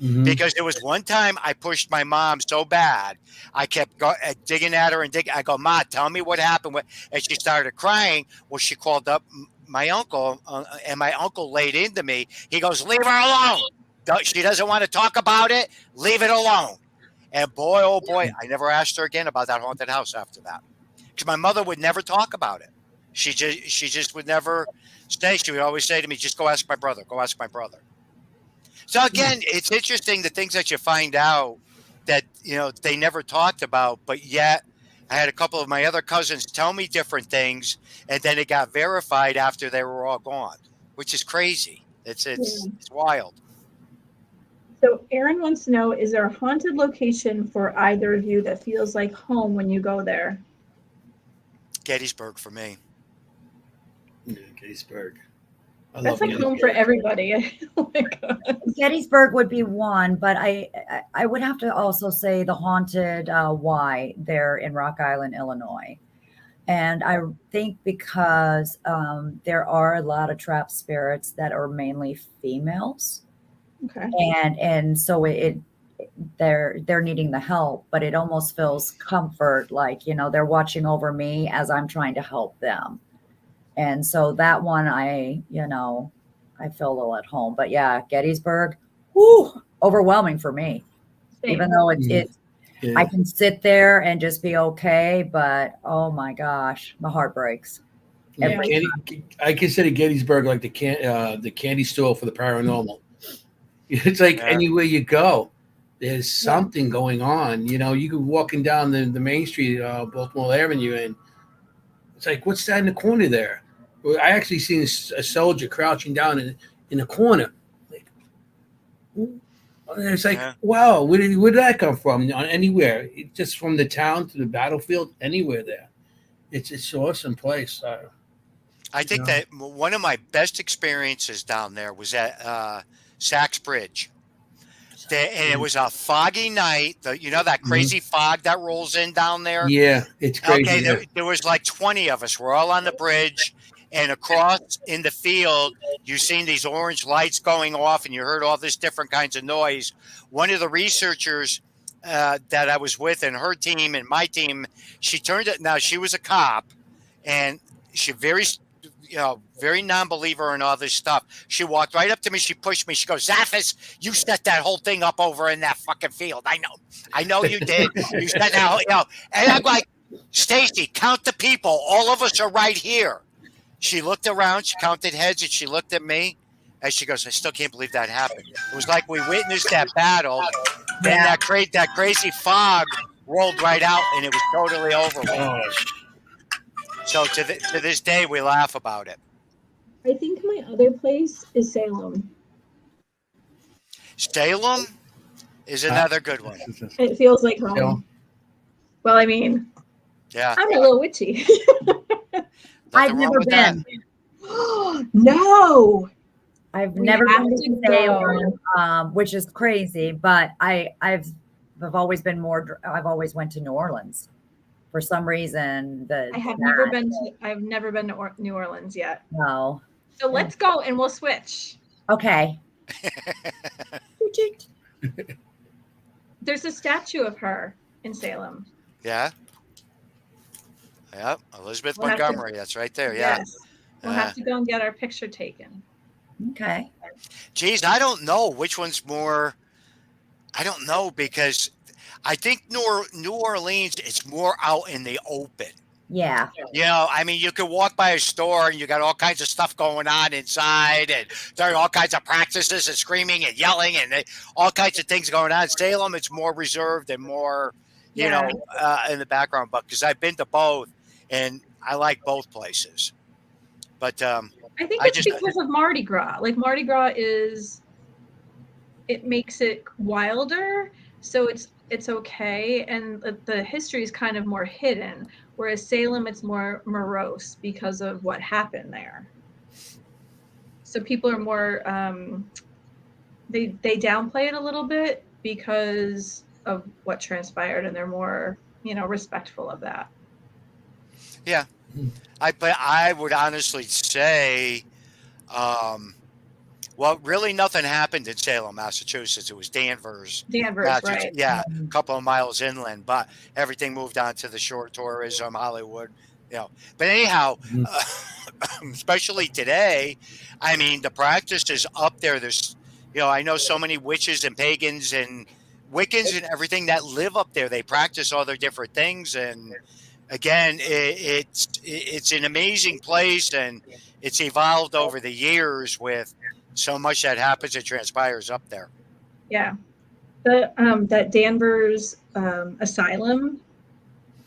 Mhm. Because there was one time I pushed my mom so bad, I kept digging at her and digging. I go, "Ma, tell me what happened." And she started crying. Well, she called up my uncle, and my uncle laid into me. He goes, "Leave her alone. She doesn't want to talk about it. Leave it alone." And boy, oh boy, I never asked her again about that haunted house after that, because my mother would never talk about it. She just would never say. She would always say to me, "Just go ask my brother. Go ask my brother." So again, it's interesting the things that you find out that they never talked about, but yet I had a couple of my other cousins tell me different things, and then it got verified after they were all gone, which is crazy. It's wild. So Aaron wants to know, is there a haunted location for either of you that feels like home when you go there? Gettysburg for me. Yeah, Gettysburg. That's like home for everybody. Oh my God. Gettysburg would be one, but I would have to also say the haunted Y there in Rock Island, Illinois. And I think because there are a lot of trapped spirits that are mainly females. Okay. And so they're needing the help, but it almost feels comfort, like, they're watching over me as I'm trying to help them. And so that one, I feel a little at home. But yeah, Gettysburg, overwhelming for me. Same. Even though I can sit there and just be okay, but oh my gosh, my heart breaks. Yeah, I consider Gettysburg like the candy store for the paranormal. It's like anywhere you go, there's something going on. You could be walking down the main street, Baltimore Avenue, and it's like, what's that in the corner there? Well, I actually seen a soldier crouching down in a corner. And it's like, wow, where did that come from? Anywhere, just from the town to the battlefield, anywhere there. It's an awesome place. I think that one of my best experiences down there was at Sachs Bridge. And it was a foggy night. That crazy fog that rolls in down there? Yeah, it's crazy. Okay, there was like 20 of us. We're all on the bridge, and across in the field, you seen these orange lights going off, and you heard all this different kinds of noise. One of the researchers that I was with, and her team and my team, she turned it. Now, she was a cop, and she very non-believer in all this stuff. She walked right up to me. She pushed me. She goes, "Zaffis, you set that whole thing up over in that fucking field. I know you did. You set that whole, And I'm like, "Stacy, count the people. All of us are right here." She looked around. She counted heads, and she looked at me, and she goes, "I still can't believe that happened." It was like we witnessed that battle. Then that crazy fog rolled right out, and it was totally over with. So to this day, we laugh about it. I think my other place is Salem. Salem is another good one. It feels like home. Well, I mean, I'm a Lil Witchy. I've never been. No. I've never been to Salem, which is crazy, but I've always been I've always went to New Orleans. For some reason, I've never been to New Orleans yet. No. So let's go and we'll switch. Okay. There's a statue of her in Salem. Yeah. Yep. Elizabeth We'll have to- Montgomery. That's right there. Yeah. Yes. We'll have to go and get our picture taken. Okay. Geez, I don't know which one's more. I don't know because I think New Orleans is more out in the open. Yeah. You know, I mean, you could walk by a store and you got all kinds of stuff going on inside, and there are all kinds of practices and screaming and yelling and all kinds of things going on. Salem, it's more reserved and more, you Yeah. know, in the background. But because I've been to both, and I like both places. But I think I it's because of Mardi Gras. Like Mardi Gras it makes it wilder, so it's okay, and the history is kind of more hidden. Whereas Salem, it's more morose because of what happened there. So people are more they downplay it a little bit because of what transpired, and they're more, you know, respectful of that. Yeah, but I would honestly say, well, really nothing happened in Salem, Massachusetts. It was Danvers, Massachusetts. Right? Yeah, a couple of miles inland, but everything moved on to the shore tourism, Hollywood, you know. But anyhow, especially today, I mean, the practice is up there. There's, you know, I know so many witches and pagans and Wiccans and everything that live up there. They practice all their different things, and again, it's an amazing place, and it's evolved over the years with so much that happens and transpires up there. Yeah, the that Danvers asylum.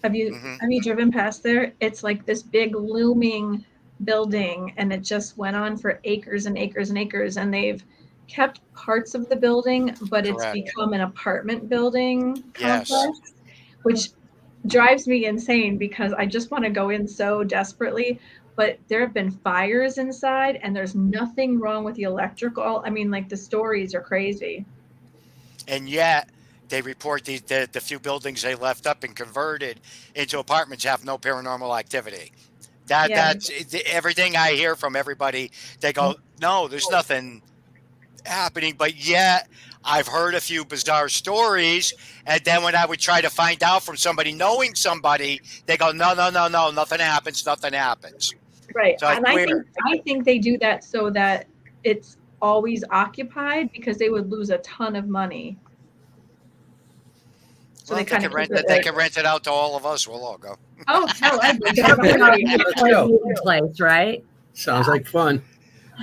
Have you driven past there? It's like this big looming building, and it just went on for acres and acres and acres, and they've kept parts of the building, but it's become an apartment building complex, which drives me insane because I just want to go in so desperately. But there have been fires inside, and there's nothing wrong with the electrical. I mean, like, the stories are crazy. And yet, they report the few buildings they left up and converted into apartments have no paranormal activity. That's everything I hear from everybody. They go, no, there's nothing happening. But yet, I've heard a few bizarre stories, and then when I would try to find out from somebody knowing somebody, they go, no, nothing happens. Right. So And I think they do that so that it's always occupied, because they would lose a ton of money. So well, they can rent it out to all of us. We'll all go. Oh, hell, I'd place, right? Sounds like fun.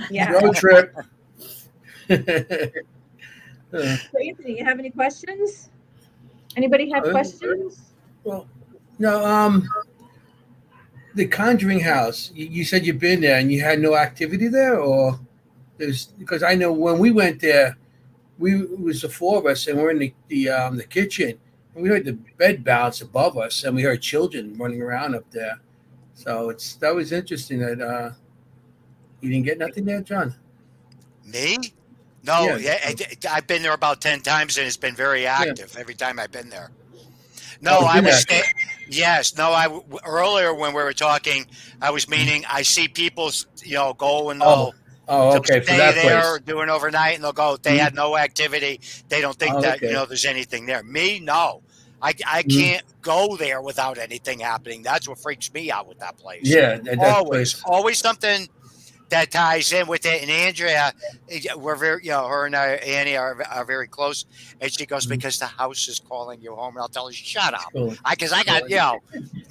Yeah. Road trip. So, Anthony, you have any questions? Anybody have questions? Well, no. The Conjuring House. You said you've been there and you had no activity there, or because I know when we went there, it was the four of us, and we're in the kitchen, and we heard the bed bounce above us, and we heard children running around up there. So that was interesting that you didn't get nothing there, John. Me? No, I've been there about 10 times, and it's been very active every time I've been there. No, I was yes. No, earlier when we were talking, I was meaning I see people, you know, go and they'll okay, stay for that there place. doing overnight, and they'll go. They had no activity. They don't think that you know there's anything there. Me, no. I can't go there without anything happening. That's what freaks me out with that place. Yeah, always something that ties in with it. And Andrea, we're very, you know, her and Annie are very close. And she goes, because the house is calling you home. And I'll tell her, shut up. Because I got, you know,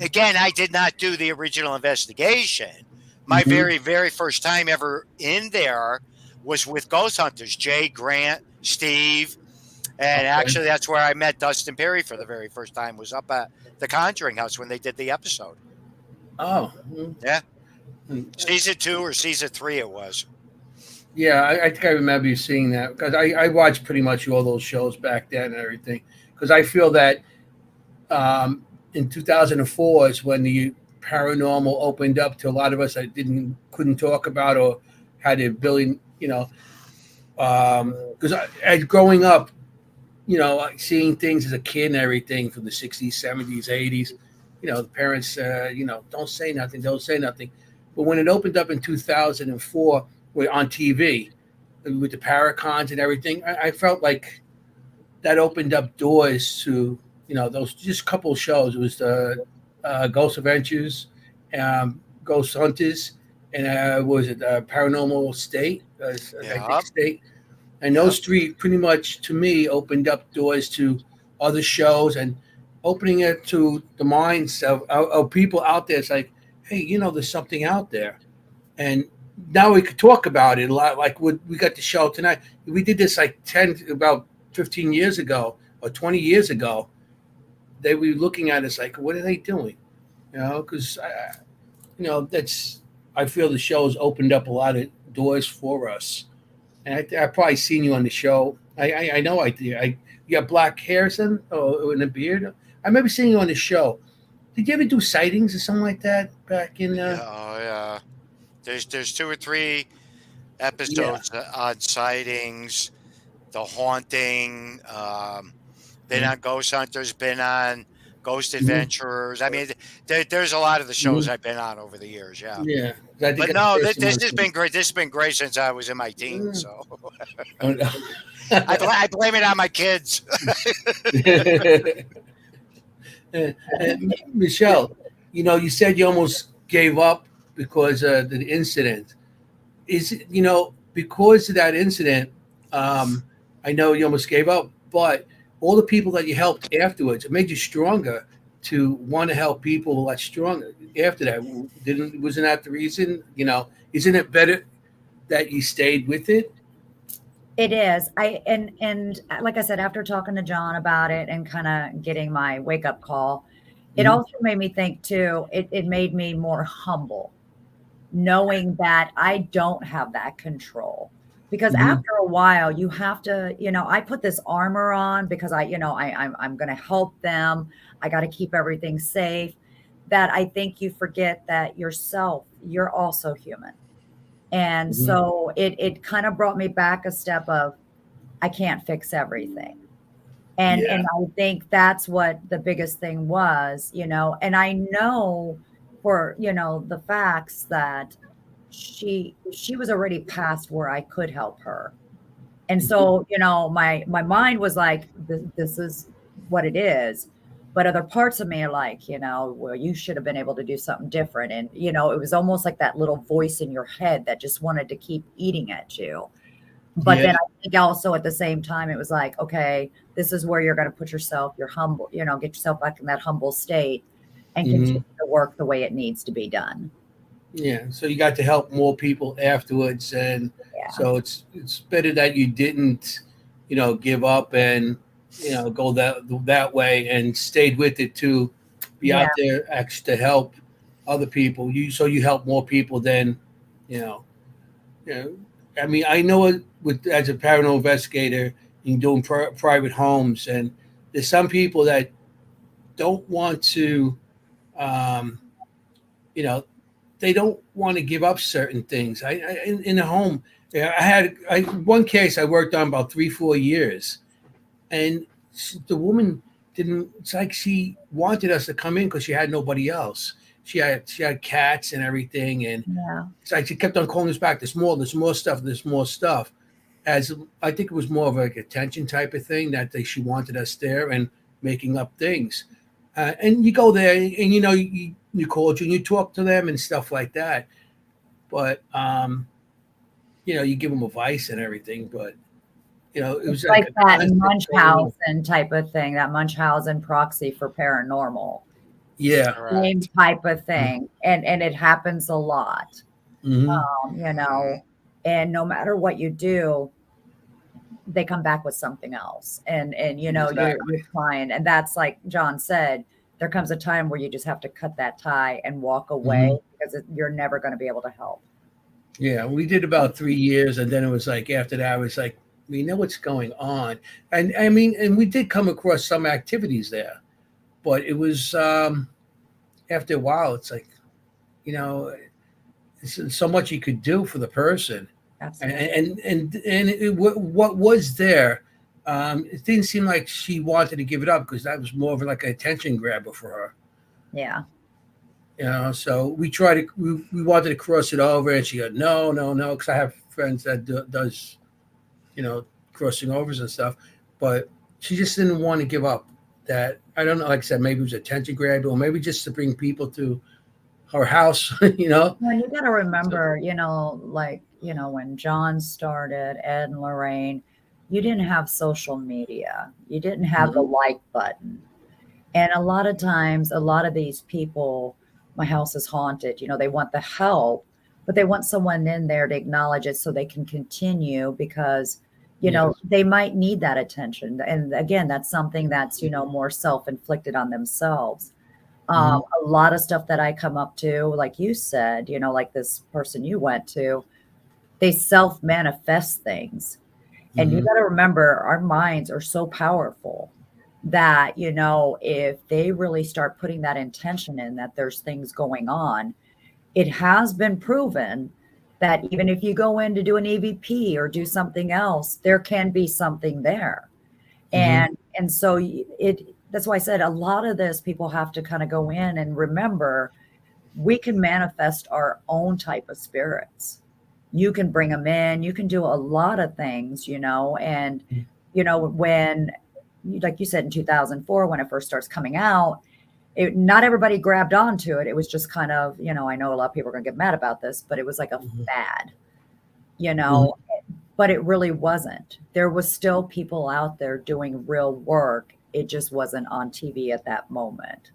again, I did not do the original investigation. My very, very first time ever in there was with Ghost Hunters, Jay, Grant, Steve. And actually, that's where I met Dustin Perry for the very first time, was up at the Conjuring House when they did the episode. Oh. Yeah. Season 2 or season 3 it was. Yeah, I think I remember you seeing that, because I watched pretty much all those shows back then and everything, because I feel that in 2004 is when the paranormal opened up to a lot of us that couldn't talk about or had the ability, you know, because growing up, you know, seeing things as a kid and everything from the 60s, 70s, 80s, you know, the parents, you know, don't say nothing. But when it opened up in 2004 on TV with the Paracons and everything, I felt like that opened up doors to, those just couple of shows. It was the Ghost Adventures, Ghost Hunters, and was it Paranormal State? I think State. And those three pretty much, to me, opened up doors to other shows and opening it to the minds of people out there. It's like, hey, there's something out there. And now we could talk about it a lot. Like we got the show tonight. We did this like about 15 years ago or 20 years ago. They were looking at us like, what are they doing? Because, I feel the show's opened up a lot of doors for us. And I probably seen you on the show. I know I did. You got black hair and a beard. I remember seeing you on the show. Did you ever do sightings or something like that back in? Yeah. There's 2 or 3 episodes on sightings, the haunting. Been on Ghost Hunters. Been on Ghost Adventurers. I mean, there's a lot of the shows I've been on over the years. Yeah. Yeah. But no, this has been great. This has been great since I was in my teens. So I blame it on my kids. Michelle, you said you almost gave up because of the incident. Is it, because of that incident, I know you almost gave up, but all the people that you helped afterwards, it made you stronger to want to help people a lot stronger after that. Wasn't that the reason? Isn't it better that you stayed with it? It is. And like I said, after talking to John about it and kind of getting my wake up call, it also made me think too, it made me more humble, knowing that I don't have that control. Because after a while, you have to, I put this armor on because I'm going to help them. I got to keep everything safe. That I think you forget that you're also human. And so it kind of brought me back a step of, I can't fix everything. And I think that's what the biggest thing was, and I know for, the facts that she was already past where I could help her. And so, my mind was like, this is what it is. But other parts of me are like, well, you should have been able to do something different. And, it was almost like that little voice in your head that just wanted to keep eating at you. But then I think also at the same time, it was like, okay, this is where you're going to put yourself, you're humble, get yourself back in that humble state and continue to work the way it needs to be done. Yeah. So you got to help more people afterwards. And so it's better that you didn't, give up and, go that way and stayed with it to be out there actually to help other people. You help more people than, I mean, I know it as a paranormal investigator and doing private homes, and there's some people that don't want to, they don't want to give up certain things. In a home, I had one case I worked on about 3-4 years, and the woman didn't. It's like she wanted us to come in because she had nobody else. She had cats and everything, and it's like she kept on calling us back. There's more stuff. As I think it was more of like a attention type of thing that she wanted us there and making up things. And you go there, and you called you and you talk to them and stuff like that. But you give them advice and everything. But it was like that Munchausen type of thing, that Munchausen proxy for paranormal. Yeah, same type of thing, and it happens a lot. And no matter what you do, they come back with something else, and you're trying, and that's like John said, there comes a time where you just have to cut that tie and walk away because you're never going to be able to help. Yeah, we did about 3 years, and then it was like after that, I was like, we know what's going on, and I mean, and we did come across some activities there, but it was after a while, it's like, it's so much you could do for the person. Absolutely. And what was there, it didn't seem like she wanted to give it up because that was more of like an attention grabber for her. Yeah. So we tried to, we wanted to cross it over, and she goes, no, because I have friends that does, crossing overs and stuff, but she just didn't want to give up that. I don't know, like I said, maybe it was attention grab, or maybe just to bring people to her house, you know. Well, you got to remember, when John started, Ed and Lorraine, you didn't have social media. You didn't have the like button. And a lot of times, a lot of these people, my house is haunted, they want the help, but they want someone in there to acknowledge it so they can continue because, they might need that attention. And again, that's something that's, more self-inflicted on themselves. A lot of stuff that I come up to, like you said, like this person you went to, they self-manifest things. And you got to remember, our minds are so powerful that, if they really start putting that intention in that there's things going on, it has been proven that even if you go in to do an EVP or do something else, there can be something there. And so that's why I said a lot of this people have to kind of go in and remember we can manifest our own type of spirits. You can bring them in, you can do a lot of things, and, when, like you said, in 2004, when it first starts coming out, not everybody grabbed onto it. It was just kind of, I know a lot of people are going to get mad about this, but it was like a fad, but it really wasn't. There was still people out there doing real work. It just wasn't on TV at that moment.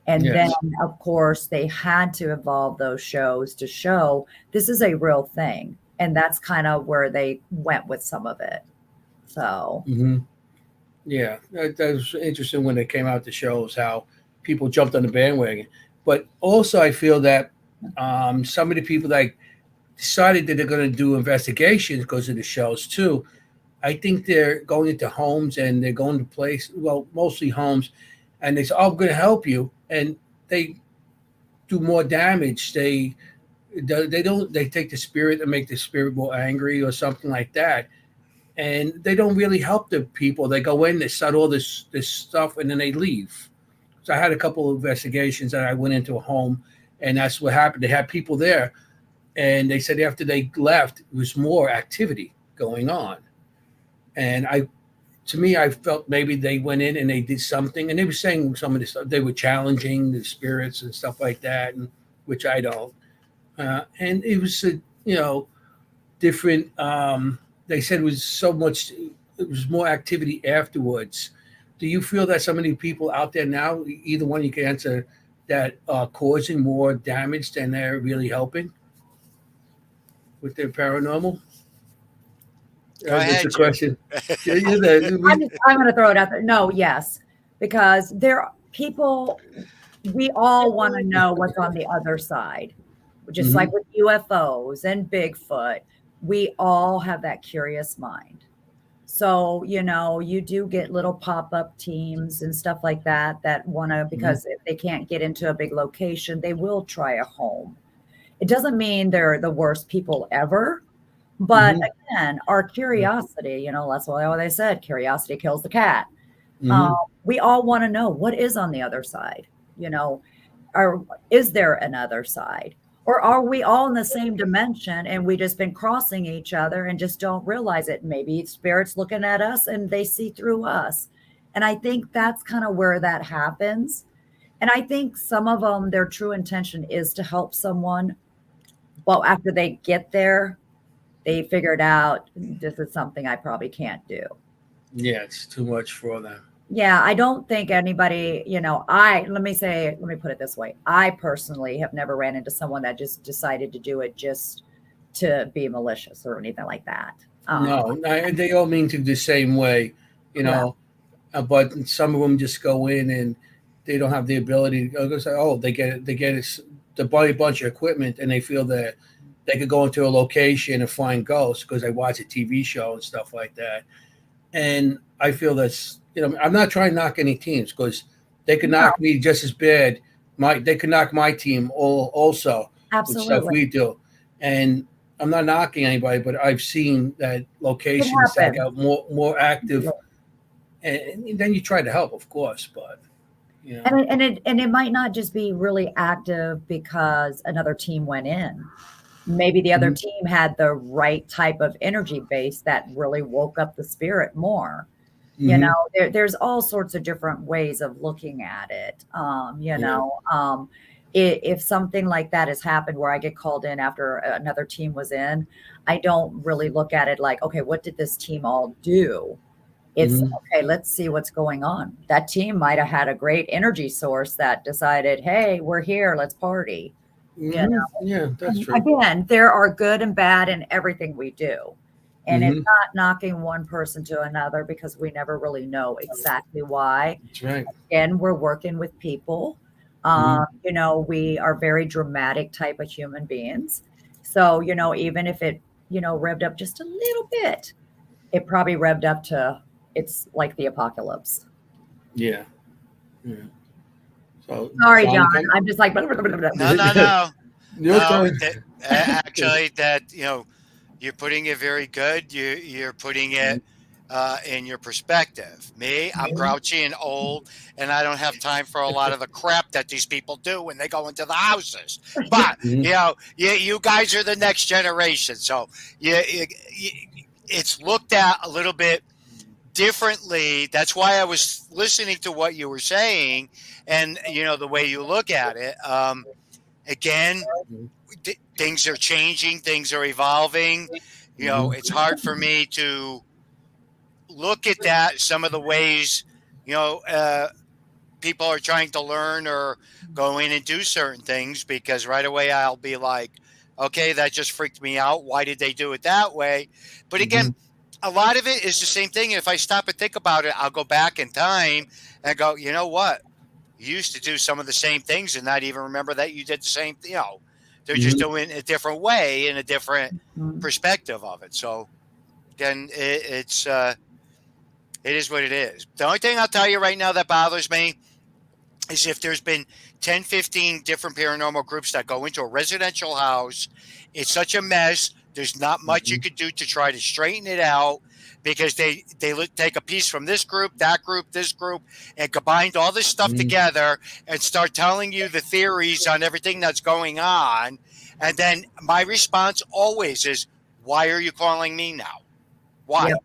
And then, of course, they had to evolve those shows to show this is a real thing. And that's kind of where they went with some of it. So. Yeah, that was interesting when they came out the shows, how people jumped on the bandwagon. But also I feel that some of the people that decided that they're going to do investigations because of the shows too, I think they're going into homes and they're going to mostly homes, and they say, "Oh, I'm going to help you," and they do more damage. They take the spirit and make the spirit more angry or something like that, and they don't really help the people. They go in, they start all this stuff, and then they leave. So I had a couple of investigations that I went into a home, and that's what happened. They had people there, and they said after they left, there was more activity going on. And I felt maybe they went in and they did something, and they were saying some of the stuff. They were challenging the spirits and stuff like that, and which I don't. And it was different. They said it was more activity afterwards. Do you feel that some of the people out there now, either one you can answer, that are causing more damage than they're really helping with their paranormal? Go ahead, that's a question. I'm going to throw it out there. No, yes, because we all want to know what's on the other side, just like with UFOs and Bigfoot. We all have that curious mind. So, you do get little pop-up teams and stuff like that want to, because if they can't get into a big location, they will try a home. It doesn't mean they're the worst people ever. But again, our curiosity, that's why they said curiosity kills the cat. We all want to know what is on the other side. Is there another side? Or are we all in the same dimension and we just been crossing each other and just don't realize it? Maybe spirits looking at us and they see through us. And I think that's kind of where that happens. And I think some of them, their true intention is to help someone. Well, after they get there, they figured out this is something I probably can't do. Yeah, it's too much for them. Yeah, I don't think anybody, let me put it this way. I personally have never ran into someone that just decided to do it just to be malicious or anything like that. No, they all mean to the same way, but some of them just go in and they don't have the ability to go say, they get to buy a bunch of equipment, and they feel that they could go into a location and find ghosts because they watch a TV show and stuff like that. And I feel that's, I'm not trying to knock any teams because they could knock me just as bad. They could knock my team also. Absolutely. With stuff we do. And I'm not knocking anybody, but I've seen that locations that got more active. And then you try to help, of course, but and it might not just be really active because another team went in. Maybe the other team had the right type of energy base that really woke up the spirit more. You know, there's all sorts of different ways of looking at it. You know, if something like that has happened where I get called in after another team was in, I don't really look at it like, okay, what did this team all do? It's okay, let's see what's going on. That team might have had a great energy source that decided, hey, we're here, let's party. You know? Yeah, that's true. Again, there are good and bad in everything we do. And it's not knocking one person to another because we never really know exactly why. That's right. Again, we're working with people. You know, we are very dramatic type of human beings. So, you know, even if it, you know, revved up just a little bit, it probably revved up to it's like the apocalypse. Yeah. So sorry, John. I'm just like no. Actually, that you know, you're putting it very good. You're putting it in your perspective. Me, I'm grouchy and old, and I don't have time for a lot of the crap that these people do when they go into the houses. But you know, you guys are the next generation, so it's looked at a little bit differently. That's why I was listening to what you were saying, and you know the way you look at it. Again, things are changing, things are evolving. You know, it's hard for me to look at that. Some of the ways, you know, people are trying to learn or go in and do certain things, because right away I'll be like, okay, that just freaked me out. Why did they do it that way? But again, a lot of it is the same thing. And if I stop and think about it, I'll go back in time and go, you know what? You used to do some of the same things and not even remember that you did the same thing. You know, they're just doing it a different way and a different perspective of it. So again, it is what it is. The only thing I'll tell you right now that bothers me is if there's been 10, 15 different paranormal groups that go into a residential house. It's such a mess. There's not much you could do to try to straighten it out, because they take a piece from this group, that group, this group, and combine all this stuff together and start telling you the theories on everything that's going on. And then my response always is, why are you calling me now? Why? Yep.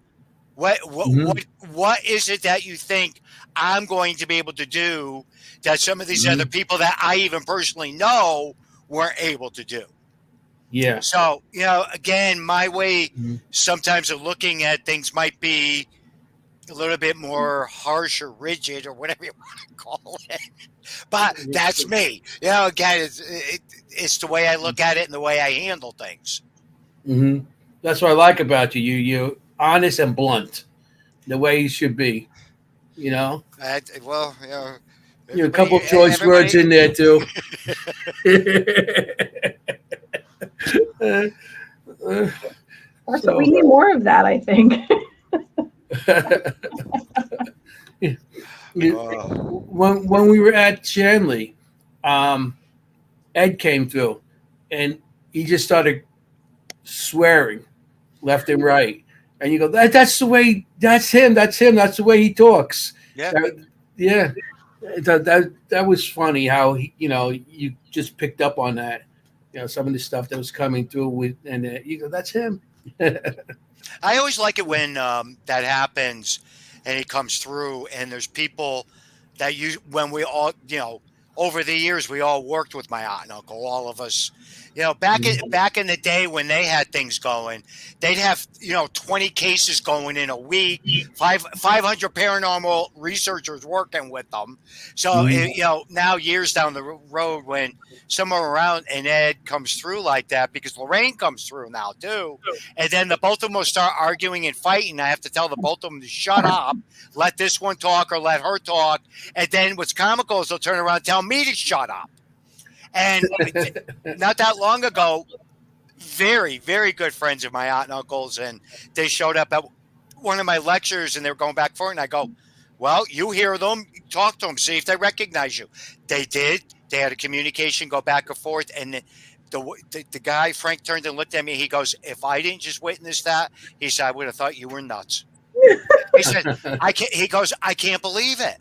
What is it that you think I'm going to be able to do that some of these other people that I even personally know weren't able to do? Yeah. So, you know, again, my way sometimes of looking at things might be a little bit more harsh or rigid or whatever you want to call it. But that's me. You know, again, it's the way I look at it and the way I handle things. That's what I like about you. You're honest and blunt, the way you should be. You know? Well, you know. You have a couple of choice words in there, too. So we need more of that, I think. When we were at Shanley, Ed came through, and he just started swearing left and right. And you go, that's the way, that's him, that's the way he talks. Yeah. That was funny how you just picked up on that. You know, some of the stuff that was coming through with, and you go, that's him. I always like it when that happens and it comes through, and there's people that when we all, you know, over the years, we all worked with my aunt and uncle, all of us, you know, back in the day when they had things going, they'd have, 20 cases going in a week, 500 paranormal researchers working with them. So, now years down the road, when somewhere around and Ed comes through like that, because Lorraine comes through now too. And then the both of them will start arguing and fighting. I have to tell the both of them to shut up, let this one talk or let her talk. And then what's comical is they'll turn around and tell me to shut up. And not that long ago, very, very good friends of my aunt and uncles, and they showed up at one of my lectures, and they were going back for it. And I go, well, you hear them, talk to them, see if they recognize you. They did. They had a communication go back and forth. And the guy, Frank, turned and looked at me. He goes, if I didn't just witness that, he said, I would have thought you were nuts. He said, I can't believe it.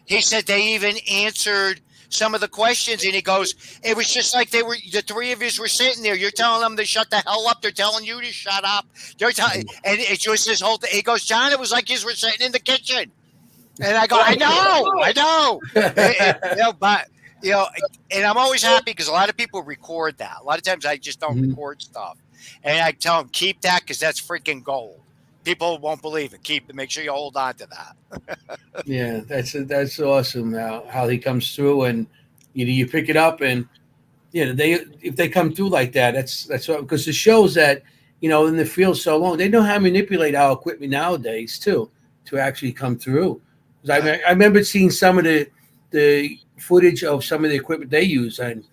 He said they even answered some of the questions, and he goes, it was just like the three of us were sitting there. You're telling them to shut the hell up. They're telling you to shut up. They're telling, and it's just this whole thing. He goes, John, it was like you were sitting in the kitchen. And I go, I know. But and I'm always happy because a lot of people record that. A lot of times I just don't record stuff, and I tell them keep that because that's freaking gold. People won't believe it. Keep it. Make sure you hold on to that. Yeah, that's awesome. How he comes through, and you pick it up, and if they come through like that, that's because it shows that in the field so long, they know how to manipulate our equipment nowadays too to actually come through. I remember seeing some of the footage of some of the equipment they use, and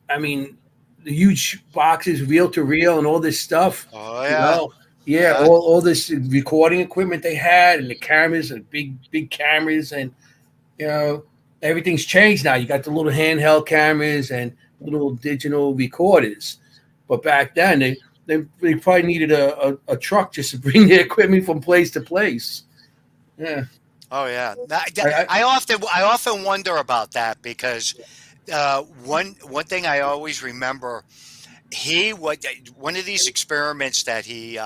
I mean the huge boxes, reel to reel, and all this stuff. Oh yeah. All this recording equipment they had, and the cameras, and big cameras, and everything's changed now. You got the little handheld cameras and little digital recorders, but back then they probably needed a truck just to bring the equipment from place to place. Yeah. Oh yeah. I often wonder about that because one thing I always remember. One of these experiments that he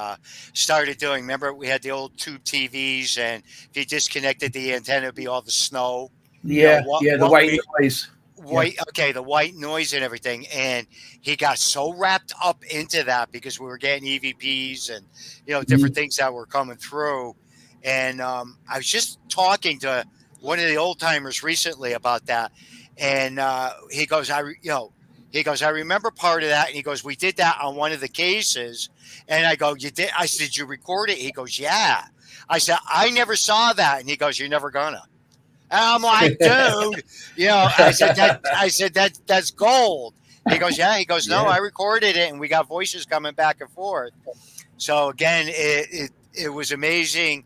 started doing. Remember, we had the old tube TVs, and if you disconnected the antenna, it'd be all the snow. The white noise. The white noise and everything. And he got so wrapped up into that because we were getting EVPs and different things that were coming through. And I was just talking to one of the old timers recently about that, and he goes, I remember part of that. And he goes, we did that on one of the cases. And I go, you did? I said, did you record it? He goes, yeah. I said, I never saw that. And he goes, you're never gonna. And I'm like, dude, I said, that's gold. He goes, yeah. He goes, no, I recorded it, and we got voices coming back and forth. So again, it was amazing.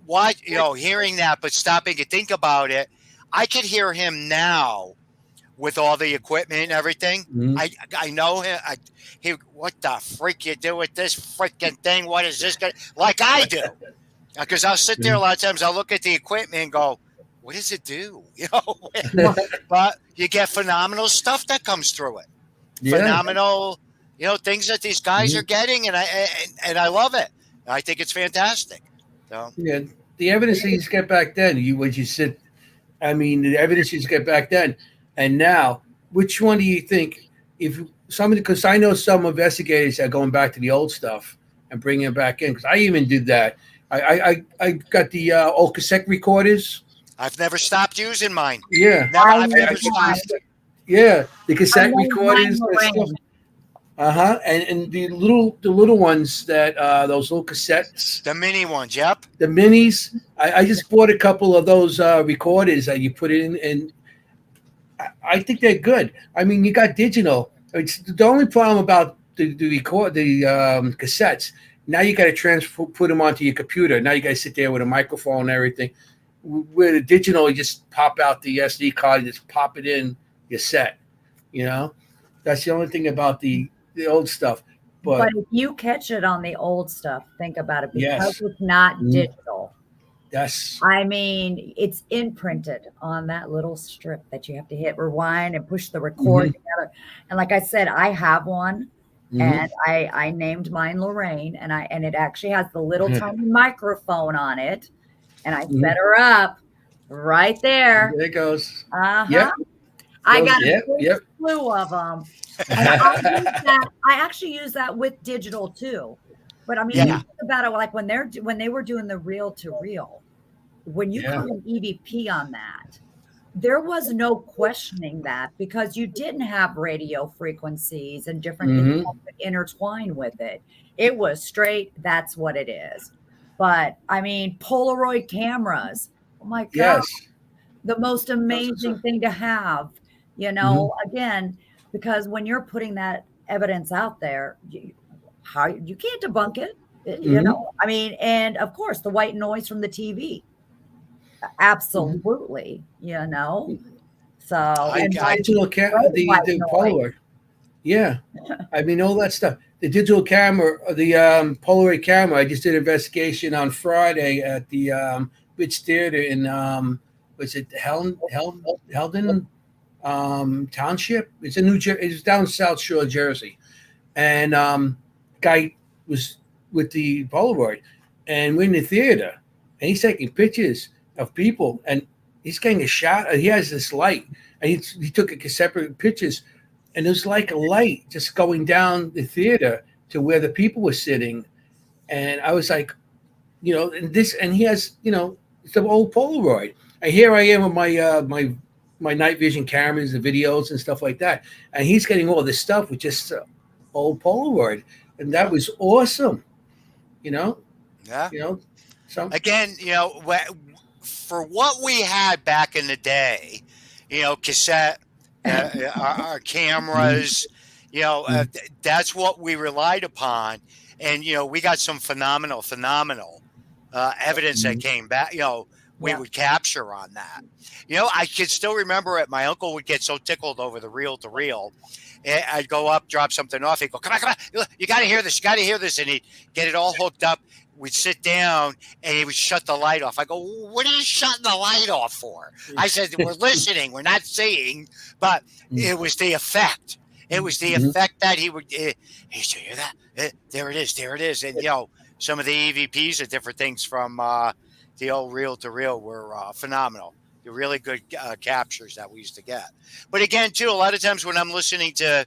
Hearing that, but stopping to think about it, I could hear him now. With all the equipment and everything, I know him. What the freak you do with this freaking thing? What is this gonna like? I do, because I'll sit there a lot of times. I'll look at the equipment and go, "What does it do?" But you get phenomenal stuff that comes through it. Yeah. Phenomenal, things that these guys are getting, and I love it. I think it's fantastic. So the evidence you get back then, the evidence you get back then. And now, which one do you think? Because I know some investigators are going back to the old stuff and bringing it back in. Because I even did that. I got the old cassette recorders. I've never stopped using mine. Yeah, I've never stopped. Yeah, the cassette recorders. And the little ones that those little cassettes. The mini ones. Yep. The minis. I just bought a couple of those recorders that you put in and. I think they're good. I mean, you got digital. It's the only problem about the cassettes. Now you got to put them onto your computer. Now you got to sit there with a microphone and everything. With the digital, you just pop out the SD card, you just pop it in your set. That's the only thing about the old stuff. But if you catch it on the old stuff, think about it because it's not digital. Yes. I mean, it's imprinted on that little strip that you have to hit rewind and push the record together. And like I said, I have one and I named mine Lorraine and it actually has the little tiny microphone on it. And I set her up right there. There it goes. Yep. I got a slew of them. And I actually use that with digital too. But I mean, think about it like when they were doing the reel to reel, when you put an EVP on that, there was no questioning that because you didn't have radio frequencies and different things that intertwine with it. It was straight, that's what it is. But I mean, Polaroid cameras, oh my God, the most amazing thing to have, again, because when you're putting that evidence out there, you can't debunk it, I mean, and of course the white noise from the TV. Absolutely, So digital camera, the Polaroid. Yeah. I mean all that stuff. The digital camera, the Polaroid camera. I just did an investigation on Friday at the Ritz Theater in was it Helden Township? It's in New Jersey. It's down South Shore, Jersey, and guy was with the Polaroid, and we're in the theater, and he's taking pictures of people, and he's getting a shot. He has this light, and he took separate pictures, and there's like a light just going down the theater to where the people were sitting, and I was like, and he has, some old Polaroid, and here I am with my night vision cameras, the videos and stuff like that, and he's getting all this stuff with just old Polaroid, and that was awesome, Yeah. So Again, for what we had back in the day, cassette, our cameras, that's what we relied upon. And, we got some phenomenal evidence that came back, we would capture on that. I can still remember it. My uncle would get so tickled over the reel to reel. I'd go up, drop something off. He'd go, come on. You got to hear this. You got to hear this. And he'd get it all hooked up. We'd sit down and he would shut the light off. I go, what are you shutting the light off for? I said, we're listening. We're not seeing. But it was the effect. It was the effect that he would, hey, did you hear that? There it is. There it is. And, some of the EVPs and different things from the old reel to reel were phenomenal. The really good captures that we used to get. But again, too, a lot of times when I'm listening to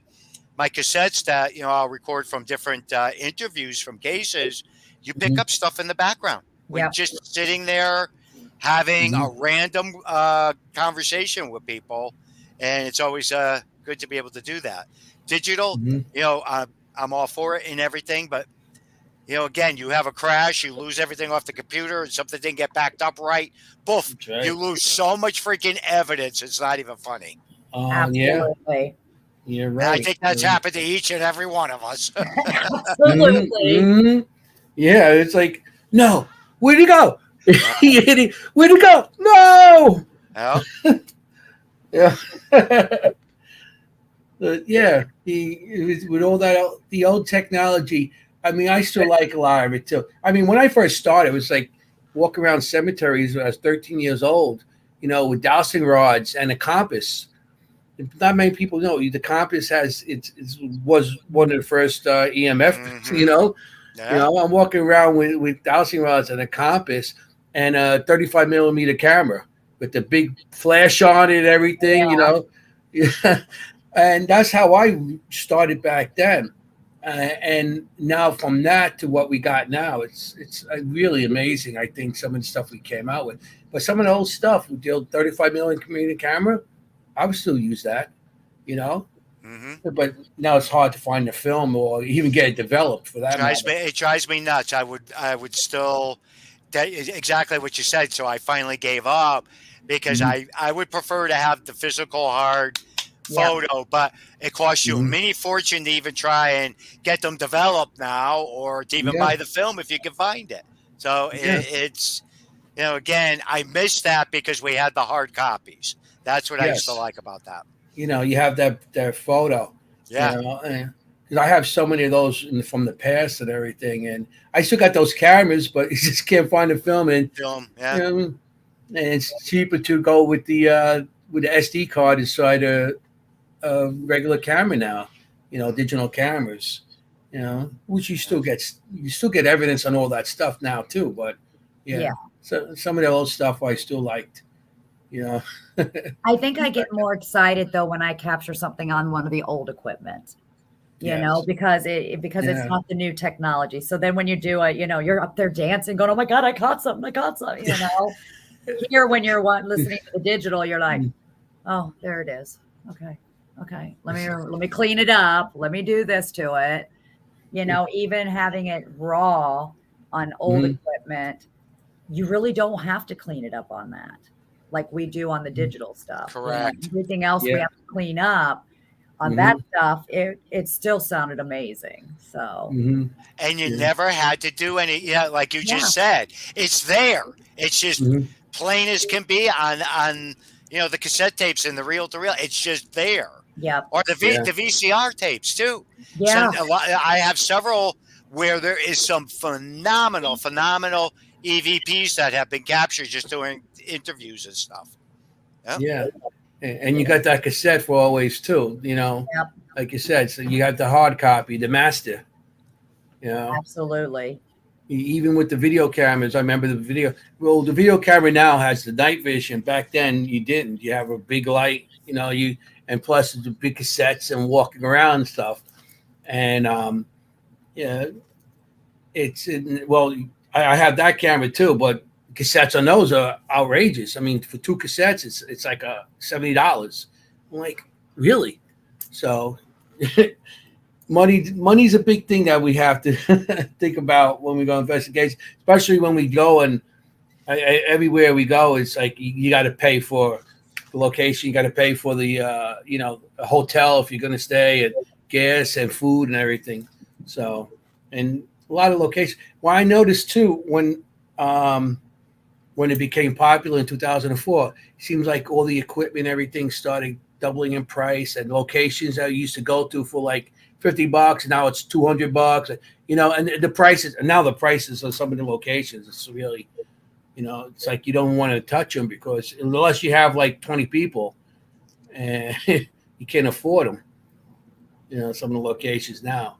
my cassettes that, I'll record from different interviews from cases, you pick up stuff in the background. We're just sitting there having a random conversation with people. And it's always good to be able to do that. Digital, I'm all for it and everything, but again, you have a crash, you lose everything off the computer, and something didn't get backed up right. Poof, you lose so much freaking evidence. It's not even funny. Absolutely. You're right. And I think that's happened to each and every one of us. Absolutely. Yeah, it's like, no, where'd he go? Where'd he go? No. Yeah. With all that, the old technology. I mean, I still like a lot of it too. I mean, when I first started, it was like walking around cemeteries when I was 13 years old, with dowsing rods and a compass. Not many people know the compass was one of the first EMF. I'm walking around with dowsing rods and a compass and a 35 millimeter camera with the big flash on it and everything. And that's how I started back then. And now from that to what we got now, it's really amazing. I think some of the stuff we came out with, but some of the old stuff, with the old 35 millimeter camera, I would still use that, But now it's hard to find the film or even get it developed for that. It drives me nuts. I would still, exactly what you said. So I finally gave up because I would prefer to have the physical hard photo, but it costs you a mini fortune to even try and get them developed now, or to even buy the film if you can find it. So it's, again, I miss that because we had the hard copies. That's what I used to like about that. You have that photo. Yeah. Because I have so many of those from the past and everything, and I still got those cameras, but you just can't find the film. And and it's cheaper to go with the SD card inside a regular camera now, digital cameras, which you still get evidence on all that stuff now too. But so some of the old stuff I still liked, I think I get more excited though when I capture something on one of the old equipment, because it's not the new technology. So then when you do it, you're up there dancing, going, "Oh my God, I caught something!" Here when you're listening to the digital, you're like, "Oh, there it is. Okay, let me clean it up. Let me do this to it." Even having it raw on old equipment, you really don't have to clean it up on that like we do on the digital stuff. Correct. Everything else we have to clean up on that stuff. It still sounded amazing. So, and you never had to do any, like you just said, it's there. It's just plain as can be on the cassette tapes and the reel to reel. It's just there. Yeah. Or the VCR tapes too. Yeah. I have several where there is some phenomenal EVPs that have been captured just doing interviews and stuff. Yep. Yeah. And you got that cassette for always too, you know, Yep. like you said. So you got the hard copy, the master, you know. Absolutely. Even with the video cameras, I remember the video. Well, the video camera now has the night vision. Back then, you didn't. You have a big light, you know. And plus the big cassettes and walking around and stuff. And yeah, I have that camera too, but cassettes on those are outrageous. I mean, for 2 cassettes, it's like $70. I'm like, really? So. Money's a big thing that we have to think about when we go investigate, especially when we go and everywhere we go, it's like you got to pay for the location, you got to pay for the a hotel if you're going to stay, and gas and food and everything. So, and a lot of locations. Well, I noticed too when it became popular in 2004, it seems like all the equipment, everything started doubling in price, and locations that I used to go to for like $50, and now it's $200, you know, and the prices of some of the locations, it's really, you know, it's like you don't want to touch them because unless you have like 20 people and you can't afford them, you know, some of the locations now.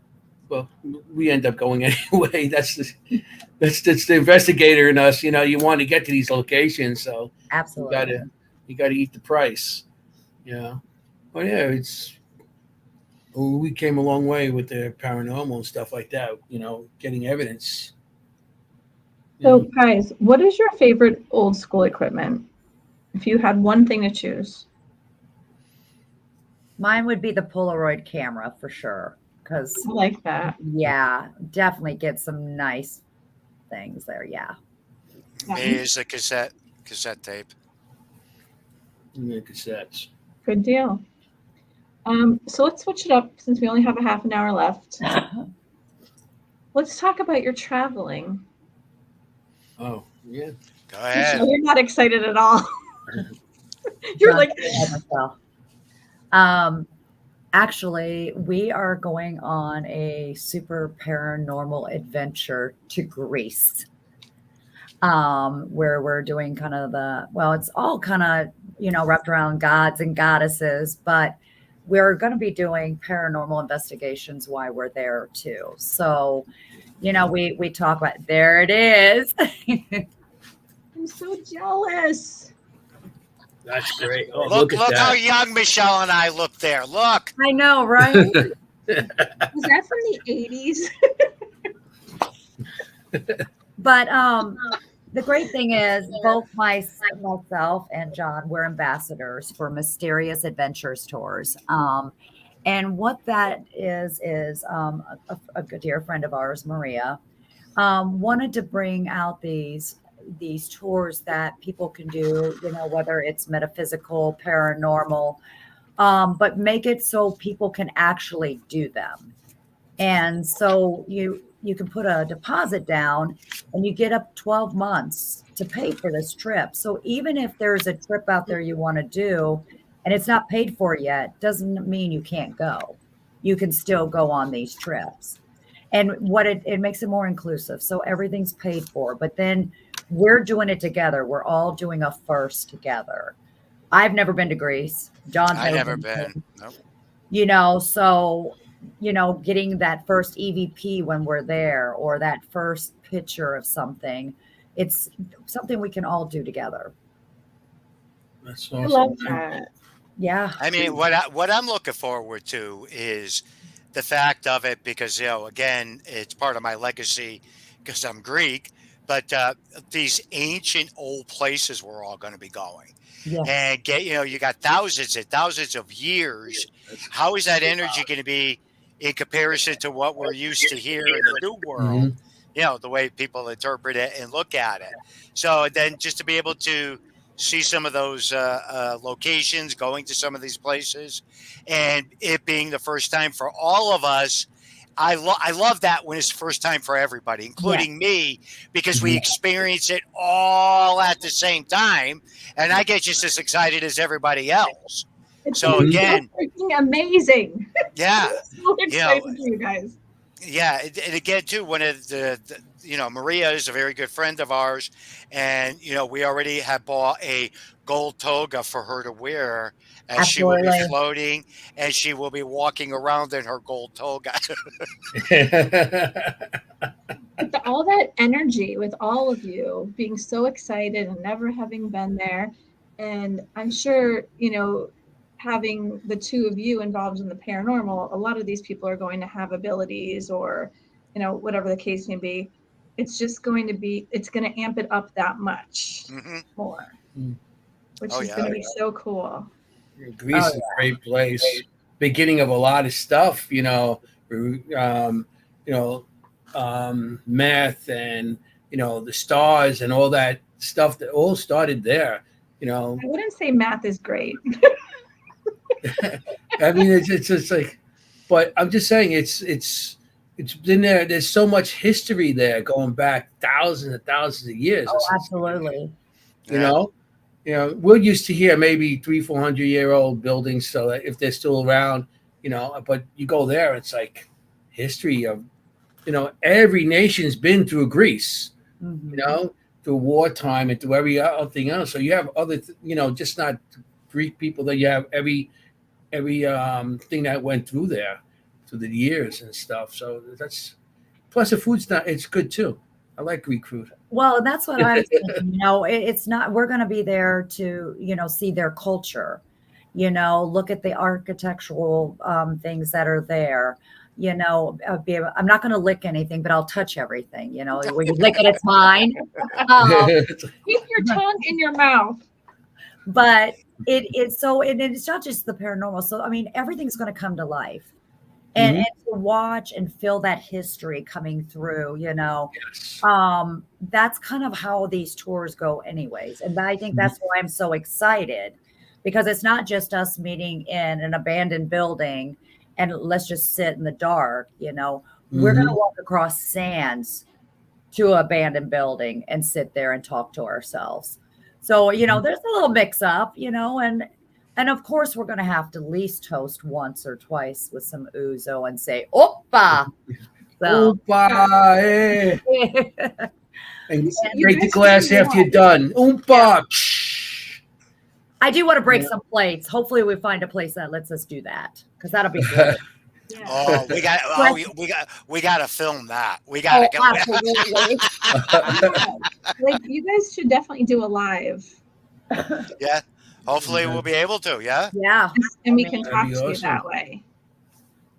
Well, we end up going anyway. That's the investigator in us, you know. You want to get to these locations, so Absolutely. you gotta eat the price, you know. But yeah, we came a long way with the paranormal and stuff like that, you know, getting evidence. So, guys, what is your favorite old school equipment? If you had one thing to choose. Mine would be the Polaroid camera for sure. Because I like that. Yeah, definitely get some nice things there. Yeah. Is a cassette tape. Yeah, cassettes. Good deal. So let's switch it up since we only have a half an hour left. Let's talk about your traveling. Oh, yeah. Go ahead. You're not excited at all. You're like, actually, we are going on a super paranormal adventure to Greece. Where we're doing kind of it's all kind of, you know, wrapped around gods and goddesses, but we're going to be doing paranormal investigations while we're there too. So, you know, we talk about, there it is. I'm so jealous. That's great. Oh, look at how that. young Michelle and I look there. Look. I know, right? Was that from the 80s? But the great thing is both myself and John, we're ambassadors for Mysterious Adventures Tours. And what that is a dear friend of ours, Maria, wanted to bring out these tours that people can do, you know, whether it's metaphysical, paranormal, but make it so people can actually do them. And so you can put a deposit down and you get up 12 months to pay for this trip. So even if there's a trip out there you want to do and it's not paid for yet, doesn't mean you can't go. You can still go on these trips. And what it makes it more inclusive. So everything's paid for, but then we're doing it together. We're all doing a first together. I've never been to Greece. John's never been. Nope. You know, so, you know, getting that first EVP when we're there or that first picture of something, it's something we can all do together. That's awesome. I love that. Yeah. I mean, what I'm looking forward to is the fact of it, because, you know, again, it's part of my legacy because I'm Greek, but these ancient old places we're all going to be going. Yes. And you got thousands and thousands of years. How is that energy going to be in comparison to what we're used to here in the new world? Mm-hmm. You know, the way people interpret it and look at it. So then just to be able to see some of those locations, going to some of these places, and it being the first time for all of us. I love that when it's first time for everybody, including me, because we experience it all at the same time, and I get just as excited as everybody else. So again, freaking amazing. Yeah. So excited for you guys. Yeah, and again too, one of the Maria is a very good friend of ours, and we already have bought a gold toga for her to wear, and she will Absolutely. be floating, and she will be walking around in her gold toga. With all that energy, with all of you being so excited and never having been there, and I'm sure, having the two of you involved in the paranormal, a lot of these people are going to have abilities or, whatever the case may be. It's just going to amp it up that much more, which is going to be so cool. Greece is a great place. Beginning of a lot of stuff, meth and the stars and all that stuff that all started there. I wouldn't say math is great. I mean, it's just like, but I'm just saying it's been there. There's so much history there going back thousands and thousands of years. Oh, absolutely. We're used to hear maybe 300-400-year-old buildings, so that if they're still around, but you go there, it's like history of, every nation's been through Greece, through wartime and through every other thing else. So you have other, just not Greek people, that you have every thing that went through there through the years and stuff. So that's, plus the food's it's good too. I like Greek food. Well, that's what I was thinking. It's not, we're going to be there to, see their culture, look at the architectural things that are there. I'm not going to lick anything, but I'll touch everything. When you lick it, it's mine. Keep your tongue in your mouth. But it's not just the paranormal. So, I mean, everything's going to come to life. And to watch and feel that history coming through, that's kind of how these tours go anyways. And I think that's why I'm so excited, because it's not just us meeting in an abandoned building and let's just sit in the dark, We're going to walk across sands to an abandoned building and sit there and talk to ourselves. So, there's a little mix up, and of course, we're going to have to at least toast once or twice with some ouzo and say, Oppa! So. Oompa! Hey. And break the glass after you're done. Oompa! I do want to break some plates. Hopefully, we find a place that lets us do that, because that'll be good. Yeah. Oh, we got to film that. We got to go. Absolutely. Like, you guys should definitely do a live. Yeah. Hopefully we'll be able to, yeah? Yeah. And we can talk to you that way.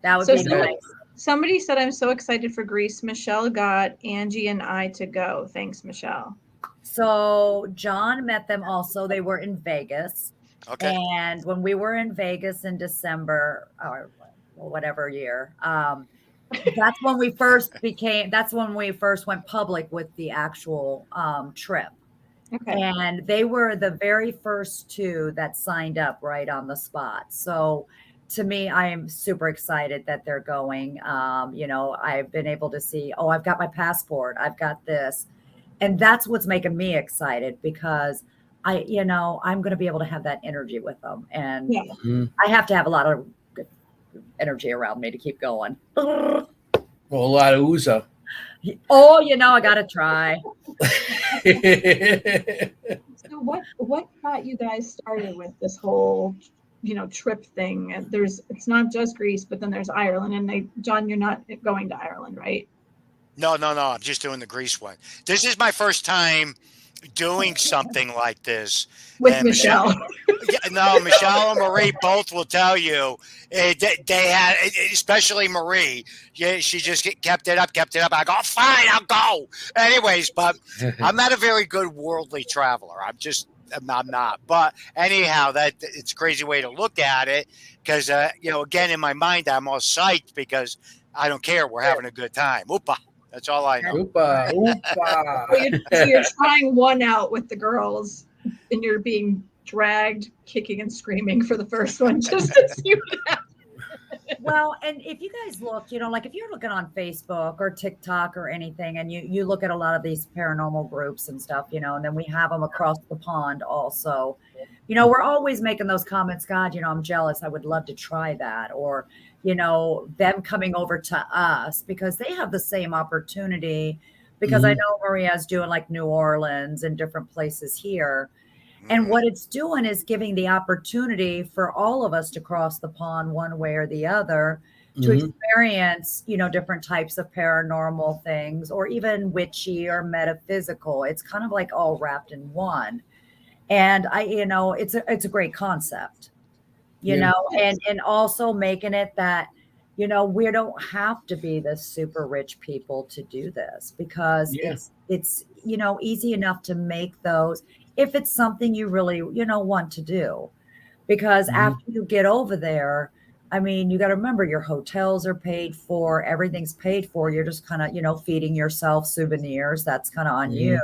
That would be nice. Somebody said, I'm so excited for Greece. Michelle got Angie and I to go. Thanks, Michelle. So John met them also. They were in Vegas. Okay. And when we were in Vegas in December, or whatever year, that's when we first went public with the actual trip. Okay. And they were the very first two that signed up right on the spot. So to me, I am super excited that they're going. I've been able to see, I've got my passport. I've got this. And that's what's making me excited, because I'm going to be able to have that energy with them. And I have to have a lot of good energy around me to keep going. Well, a lot of ouzo. Oh, I got to try. So what got you guys started with this whole, trip thing? And it's not just Greece, but then there's Ireland. And John, you're not going to Ireland, right? No. I'm just doing the Greece one. This is my first time doing something like this with Michelle. Michelle and Marie both will tell you they had, especially Marie. Yeah, she just kept it up. I go, fine, I'll go. Anyways, but I'm not a very good worldly traveler. I'm not. But anyhow, it's a crazy way to look at it, because again, in my mind, I'm all psyched because I don't care. We're having a good time. Oopa. That's all I know. Oopa, oopa. So you're trying one out with the girls, and you're being dragged, kicking and screaming for the first one just to see what happens. Well, and if you guys look, like if you're looking on Facebook or TikTok or anything, and you look at a lot of these paranormal groups and stuff, and then we have them across the pond also. We're always making those comments, God, I'm jealous. I would love to try that. Or, them coming over to us because they have the same opportunity. Because I know Maria's doing like New Orleans and different places here. And what it's doing is giving the opportunity for all of us to cross the pond one way or the other to experience, different types of paranormal things, or even witchy or metaphysical. It's kind of like all wrapped in one. And it's a great concept, and also making it that, we don't have to be the super rich people to do this, because it's easy enough to make those if it's something you really, want to do. Because after you get over there, I mean, you got to remember your hotels are paid for, everything's paid for. You're just kind of, feeding yourself souvenirs. That's kind of on you.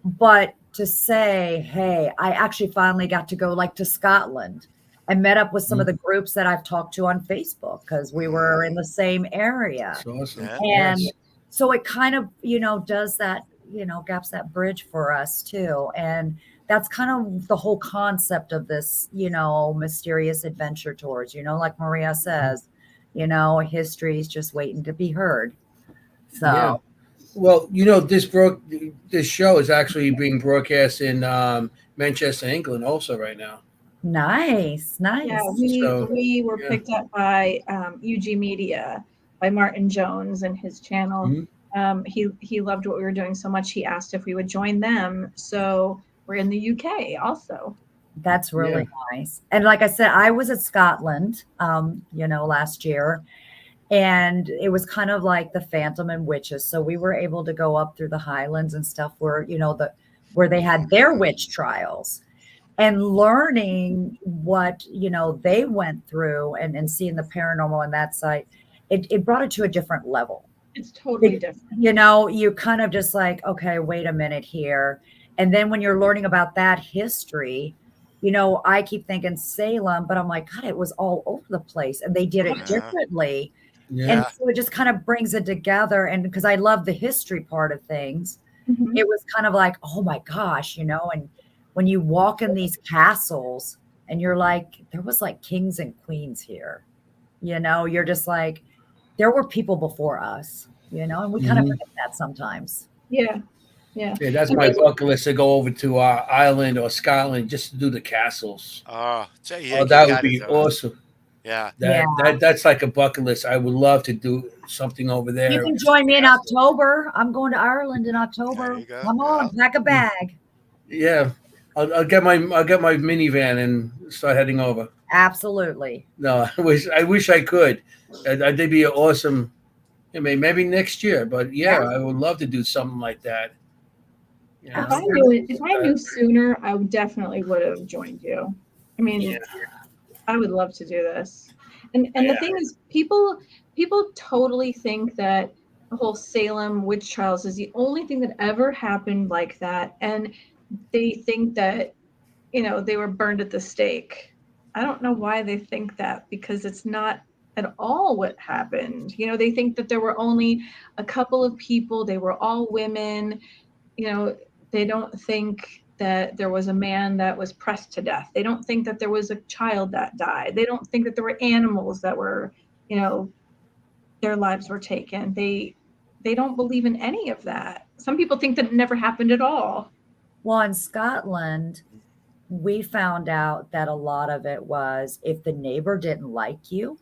But to say, hey, I actually finally got to go to Scotland. I met up with some of the groups that I've talked to on Facebook, because we were in the same area. That's awesome. And so it kind of, does that, gaps that bridge for us too. And that's kind of the whole concept of this, mysterious adventure tours, like Maria says, history is just waiting to be heard. So. Yeah. Well, this show is actually being broadcast in Manchester, England, also right now. Nice. Yeah, we were picked up by UG Media, by Martin Jones and his channel. He loved what we were doing so much, he asked if we would join them. So we're in the UK also. That's really nice. And like I said, I was at Scotland, last year. And it was kind of like the Phantom and Witches. So we were able to go up through the Highlands and stuff where, where they had their witch trials, and learning what, they went through, and seeing the paranormal on that site. It brought it to a different level. It's totally different. You kind of just like, okay, wait a minute here. And then when you're learning about that history, I keep thinking Salem, but I'm like, God, it was all over the place, and they did it differently. Yeah. And so it just kind of brings it together. And because I love the history part of things, it was kind of like, oh my gosh, and when you walk in these castles and you're like, there was like kings and queens here, you're just like, there were people before us, and we kind of forget that sometimes. Yeah. That's my bucket list, to go over to Ireland or Scotland just to do the castles. That would be awesome. Yeah. That's like a bucket list. I would love to do something over there. You can join me in October. I'm going to Ireland in October. Come on, pack a bag. Yeah. I'll get my minivan and start heading over. Absolutely. No, I wish I could. That'd be awesome. Maybe next year, but I would love to do something like that. If I knew sooner, I definitely would have joined you. I mean, I would love to do this. And the thing is, people totally think that the whole Salem witch trials is the only thing that ever happened like that. And they think that, they were burned at the stake. I don't know why they think that, because it's not at all what happened. They think that there were only a couple of people. They were all women. They don't think that there was a man that was pressed to death. They don't think that there was a child that died. They don't think that there were animals that were, their lives were taken. They don't believe in any of that. Some people think that it never happened at all. Well, in Scotland, we found out that a lot of it was, if the neighbor didn't like you,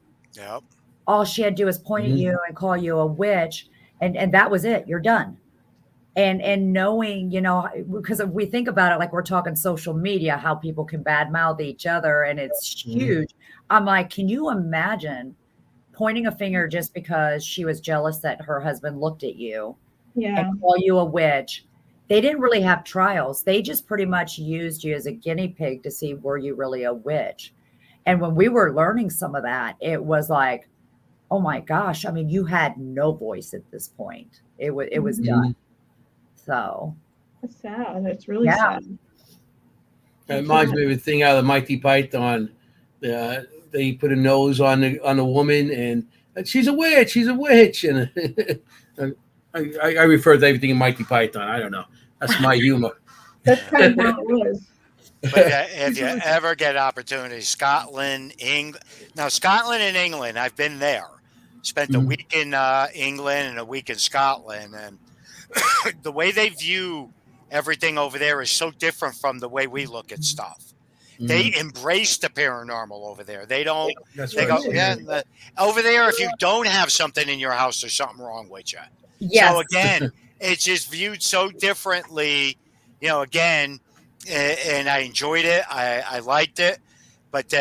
all she had to do was point at you and call you a witch, and that was it. You're done. And knowing, because if we think about it, like we're talking social media, how people can badmouth each other, and it's huge. I'm like, can you imagine pointing a finger just because she was jealous that her husband looked at you and call you a witch? They didn't really have trials. They just pretty much used you as a guinea pig to see, were you really a witch? And when we were learning some of that, it was like, oh my gosh. I mean, you had no voice at this point. It was done. So that's sad. It's really sad. It reminds me of a thing out of Mighty Python. They put a nose on a woman, and she's a witch. She's a witch, and I refer to everything in Mighty Python. I don't know. That's my humor. That's kind of how it was. But if you ever get opportunity, Scotland, England. Now, Scotland and England, I've been there. Spent a week in England and a week in Scotland, and the way they view everything over there is so different from the way we look at stuff. They embrace the paranormal over there. They don't. That's They what go, I'm yeah. saying. Over there, if you don't have something in your house, there's something wrong with you. Yes. So again, it's just viewed so differently. Again, and I enjoyed it. I liked it, but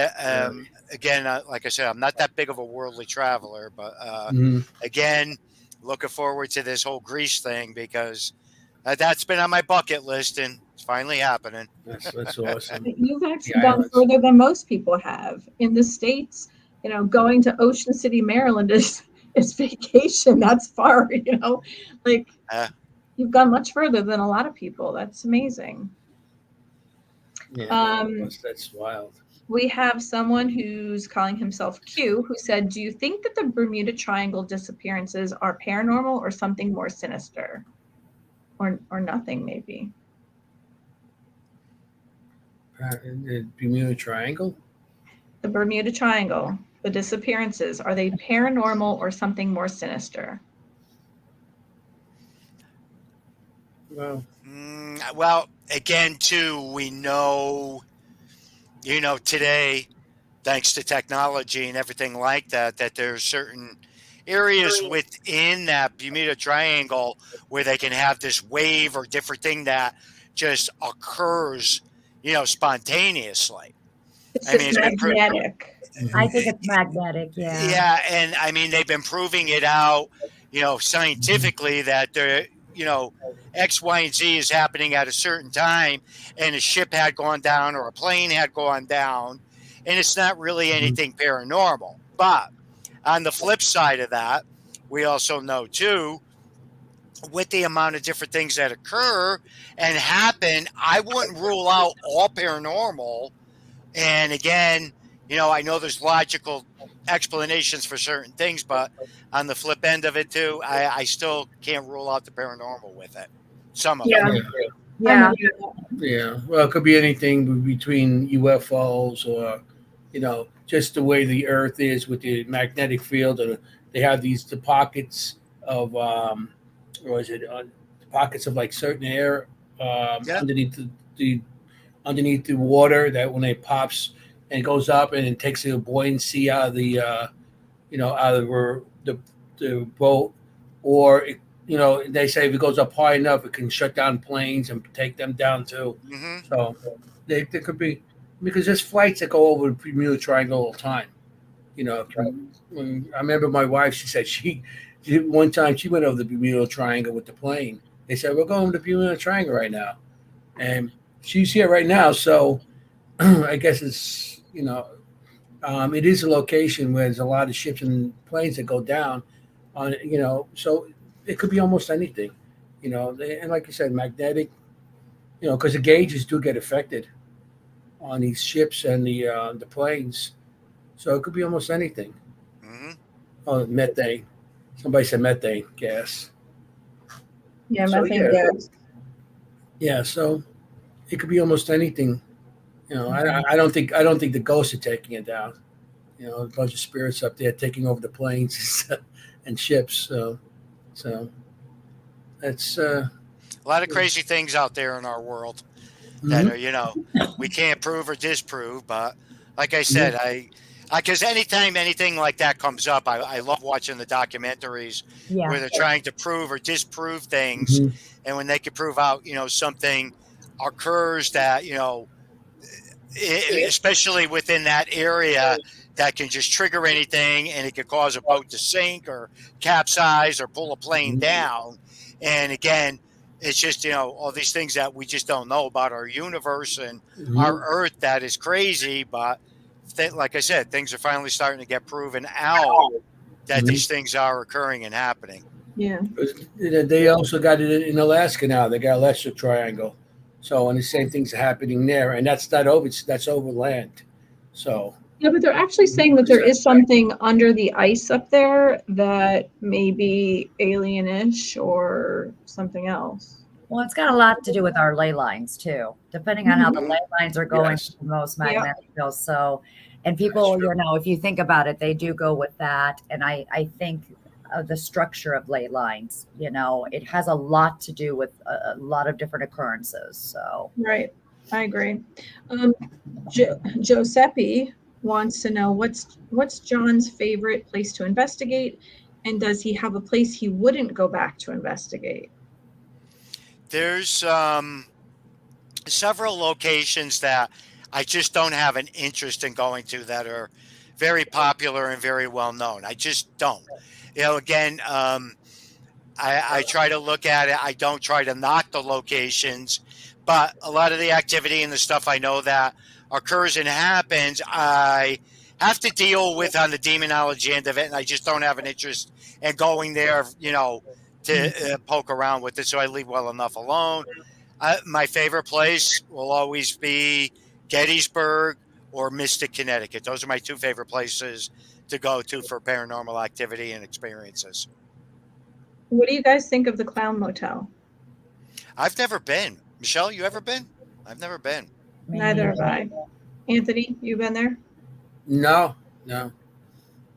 again, like I said, I'm not that big of a worldly traveler. But again, looking forward to this whole Greece thing because that's been on my bucket list and it's finally happening. That's awesome. You've actually gone further than most people have. In the States, going to Ocean City, Maryland is vacation. That's far, like you've gone much further than a lot of people. That's amazing. Yeah, that's wild. We have someone who's calling himself Q who said, do you think that the Bermuda Triangle disappearances are paranormal or something more sinister? Or nothing, maybe. The Bermuda Triangle? The Bermuda Triangle, the disappearances, are they paranormal or something more sinister? Well, again, too, we know, today, thanks to technology and everything like that, that there's certain areas within that Bermuda Triangle where they can have this wave or different thing that just occurs, spontaneously. It's magnetic. I think it's magnetic, yeah. Yeah, and I mean they've been proving it out, scientifically that there, X, Y, and Z is happening at a certain time, and a ship had gone down or a plane had gone down, and it's not really anything paranormal. But on the flip side of that, we also know too, with the amount of different things that occur and happen, I wouldn't rule out all paranormal. And again, I know there's logical explanations for certain things, but on the flip end of it too, I still can't rule out the paranormal with it. Some of it. Yeah. Well, it could be anything between UFOs or, just the way the Earth is with the magnetic field, and they have the pockets of, pockets of like certain air underneath underneath the water that when it pops and it goes up and it takes the buoyancy out of the, out of the boat, or they say if it goes up high enough, it can shut down planes and take them down too. So there could be. Because there's flights that go over the Bermuda Triangle all the time. I remember my wife, she said one time she went over the Bermuda Triangle with the plane. They said, we're going to the Bermuda Triangle right now. And she's here right now. So I guess it's, it is a location where there's a lot of ships and planes that go down on, so it could be almost anything, and like you said, magnetic, because the gauges do get affected on these ships and the planes, so it could be almost anything. Oh, methane! Somebody said methane gas. Yeah, methane gas. Yeah, so it could be almost anything. I don't think the ghosts are taking it down. A bunch of spirits up there taking over the planes and ships. So that's a lot of crazy things out there in our world that are, we can't prove or disprove. But like I said, because anytime anything like that comes up, I love watching the documentaries where they're trying to prove or disprove things. And when they can prove out, something occurs that, especially within that area, that can just trigger anything, and it could cause a boat to sink or capsize or pull a plane down. And again, it's just, all these things that we just don't know about our universe and our Earth that is crazy. But like I said, things are finally starting to get proven out that these things are occurring and happening. Yeah. They also got it in Alaska now. They got Lesser Triangle. So, and the same things are happening there. And that's over land. So. Yeah, but they're actually saying that there is something under the ice up there that may be alienish or something else. Well, it's got a lot to do with our ley lines too, depending on how the ley lines are going to the most magnetic fields. So, and people, if you think about it, they do go with that. And I think the structure of ley lines. You know, it has a lot to do with a lot of different occurrences. So Right. I agree. Giuseppe wants to know what's John's favorite place to investigate, and does he have a place he wouldn't go back to investigate? There's several locations that I just don't have an interest in going to that are very popular and very well known. I just don't. Again, I try to look at it. I don't try to knock the locations, but a lot of the activity and the stuff I know that occurs and happens, I have to deal with on the demonology end of it, and I just don't have an interest in going there, to poke around with it. So I leave well enough alone. My favorite place will always be Gettysburg or Mystic, Connecticut. Those are my two favorite places to go to for paranormal activity and experiences. What do you guys think of the Clown Motel? I've never been. Michelle, you ever been? I've never been. Neither have I. Anthony, you been there? No.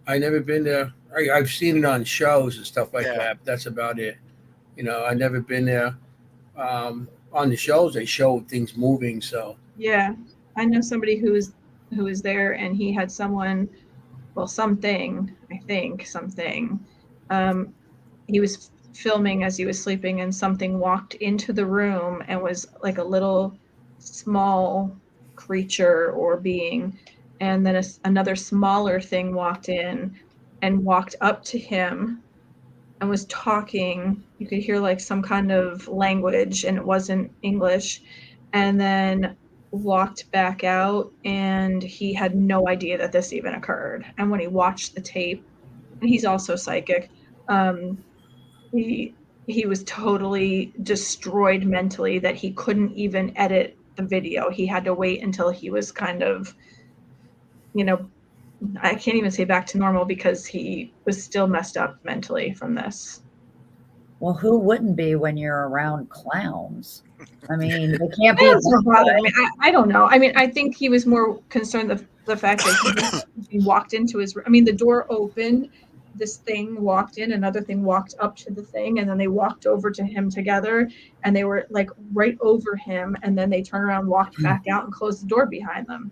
I never been there. I've seen it on shows and stuff like Yeah. that. But that's about it. I never been there. On the shows, they show things moving. So Yeah, I know somebody who was there, and he had something. I think something. He was filming as he was sleeping, and something walked into the room and was like a little small creature or being, and then another smaller thing walked in and walked up to him and was talking. You could hear like some kind of language, and it wasn't English, and then walked back out, and he had no idea that this even occurred. And when he watched the tape, and he's also psychic, he was totally destroyed mentally that he couldn't even edit the video. He had to wait until he was kind of, I can't even say back to normal, because he was still messed up mentally from this. well, who wouldn't be when you're around clowns? I mean, they can't be. I don't know. I mean, I think he was more concerned the fact that he walked into his. I mean, the door opened. This thing walked in, another thing walked up to the thing, and then they walked over to him together, and they were like right over him, and then they turned around, walked back out, and closed the door behind them.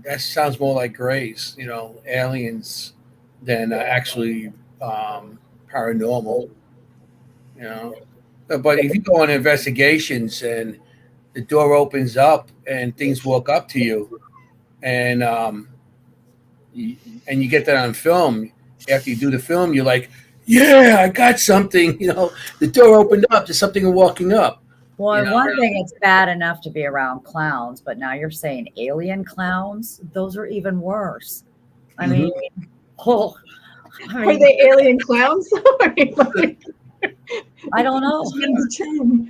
that sounds more like Grays, aliens, than actually paranormal. But if you go on investigations and the door opens up and things walk up to you, and you get that on film. After you do the film, you're like, yeah, I got something. The door opened up. There's something walking up. Well, one thing, it's bad enough to be around clowns, but now you're saying alien clowns? Those are even worse. I mean, Are they alien clowns? I don't know.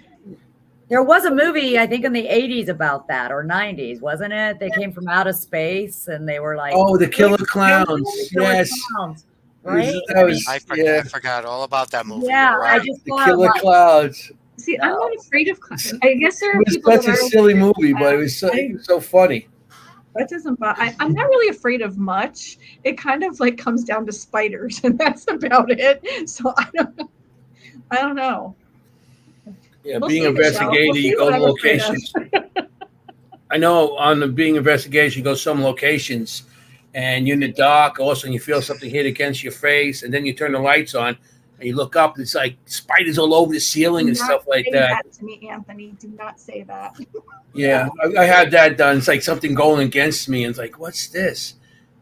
There was a movie, I think, in the 80s about that, or 90s, wasn't it? They came from outer space, and they were like, oh, the killer clowns. Yes. Clowns, right? I forgot all about that movie. Yeah, Right. I just The killer clouds. See, I'm not afraid of clowns. I guess there are It was people such that a are silly movie, but it was so funny. That doesn't bother. I'm not really afraid of much. It kind of like comes down to spiders, and that's about it. So I don't know. Yeah, We'll being see, investigator, Michelle. you We'll go see to what I'm afraid of. locations. I know on the being investigation, you go some locations, and you're in the dark. All of a sudden, you feel something hit against your face, and then you turn the lights on, and you look up, and it's like spiders all over the ceiling and stuff like that. To me, Anthony, do not say that. Yeah, I had that done. It's like something going against me, and it's like, what's this?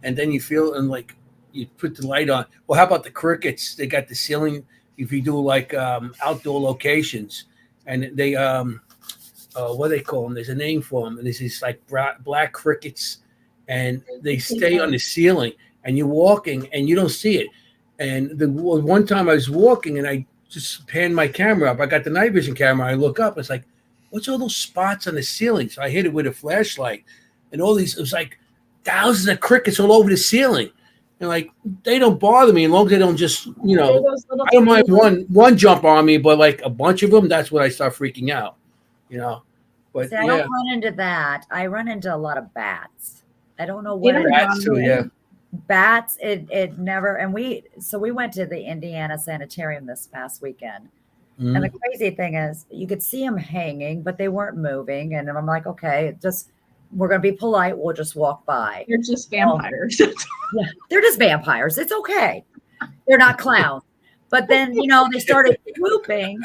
And then you feel, and like you put the light on. Well, how about the crickets? They got the ceiling. If you do like outdoor locations, and they what do they call them? There's a name for them, and there's these like black crickets, and they stay on the ceiling, and you're walking and you don't see it. And the one time I was walking, and I just panned my camera up. I got the night vision camera. I look up. It's like, what's all those spots on the ceiling? So I hit it with a flashlight, and all these, it was like thousands of crickets all over the ceiling. And like, they don't bother me as long as they don't just, I don't mind one jump on me, but like a bunch of them, that's when I start freaking out, But see, I don't run into that. I run into a lot of bats. I don't know what bats too, yeah. bats, it never, and we went to the Indiana Sanitarium this past weekend. Mm-hmm. And the crazy thing is you could see them hanging, but they weren't moving. And I'm like, okay, we're going to be polite. We'll just walk by. They're just vampires. Yeah, they're just vampires. It's okay. They're not clowns. But then, they started swooping.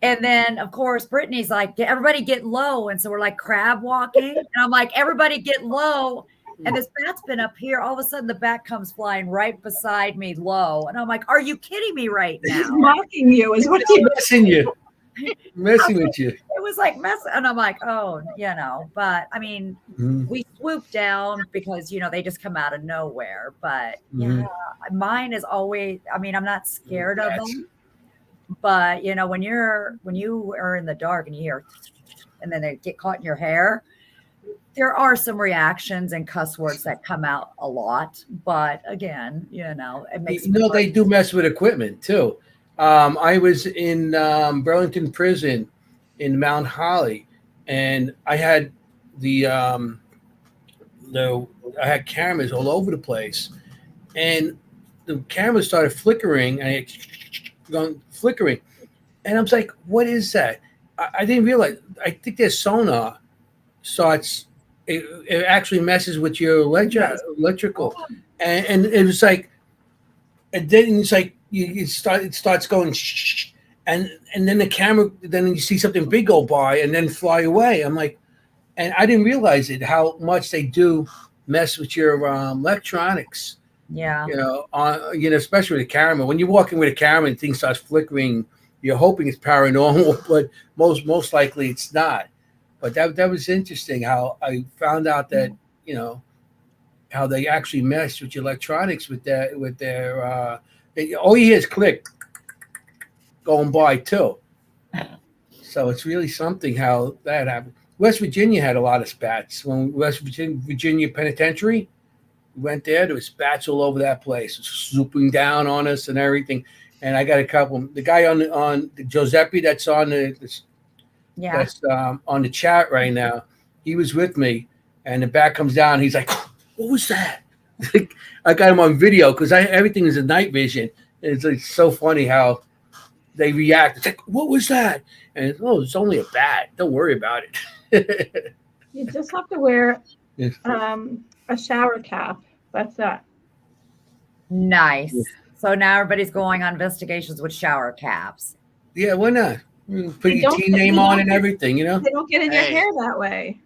And then, of course, Brittany's like, everybody get low. And so we're like crab walking. And I'm like, everybody get low. And this bat's been up here. All of a sudden, the bat comes flying right beside me low. And I'm like, are you kidding me right now? He's mocking you is what he's messing you. Messing with you. It was like and I'm like, oh, but I mean, we swooped down because, they just come out of nowhere. But yeah, mine is always, I mean, I'm not scared of them. But, when you are in the dark and you hear, and then they get caught in your hair, there are some reactions and cuss words that come out a lot. But again, it makes they do mess with equipment too. I was in Burlington Prison in Mount Holly, and I had I had cameras all over the place, and the cameras started flickering and flickering, and I was like, "What is that?" I didn't realize. I think their sonar starts. It actually messes with your electrical, and it was like, and then it's like it starts going, and then the camera, then you see something big go by and then fly away. I'm like, and I didn't realize how much they do mess with your electronics. Yeah, especially with a camera. When you're walking with a camera and things starts flickering, you're hoping it's paranormal, but most likely it's not. But that was interesting how I found out that, how they actually mess with your electronics with their all you hear is click going by too. So it's really something how that happened. West Virginia had a lot of spats. When West Virginia Penitentiary, we went there was spats all over that place, swooping down on us and everything. And I got a couple. The guy on Giuseppe that's on that's on the chat right now, he was with me, and the bat comes down. He's like, "What was that?" I got him on video because everything is in night vision. It's like so funny how they react. It's like, "What was that?" And it's only a bat. Don't worry about it. You just have to wear a shower cap. That's that. Nice. So now everybody's going on investigations with shower caps. Yeah, why not? Put your team name on and everything, They don't get in your hair that way.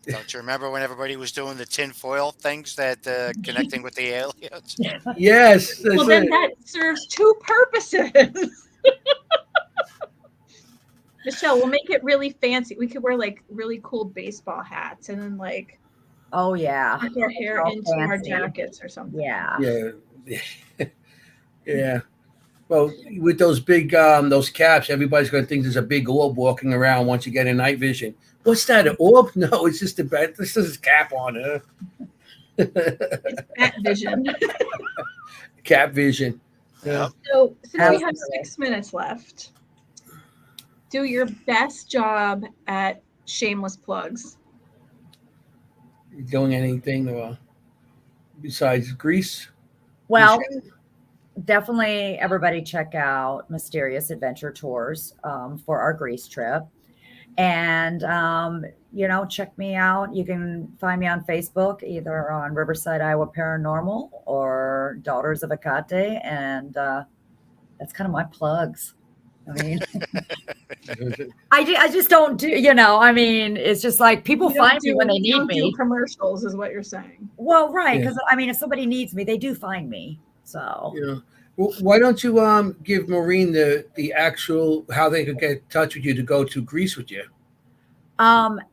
Don't you remember when everybody was doing the tinfoil things that connecting with the aliens? Yes. Well, then that serves two purposes. Michelle, we'll make it really fancy. We could wear like really cool baseball hats and then like tuck our hair into our jackets or something. Yeah. Yeah. Well, with those big those caps, everybody's going to think there's a big orb walking around once you get in night vision. What's that, an orb? No, it's just this is a cap on it. It's bat vision. Cap vision. Yeah. So since we have 6 minutes left, do your best job at shameless plugs. Doing anything besides Greece? Well, definitely everybody check out Mysterious Adventure Tours for our Greece trip. And, check me out. You can find me on Facebook, either on Riverside, Iowa Paranormal or Daughters of Akate. And that's kind of my plugs. I mean, I just don't do, it's just like people find me when they need me. Commercials is what you're saying. Well, right. Because, if somebody needs me, they do find me. So, well, why don't you give Maureen the actual how they could get in touch with you to go to Greece with you?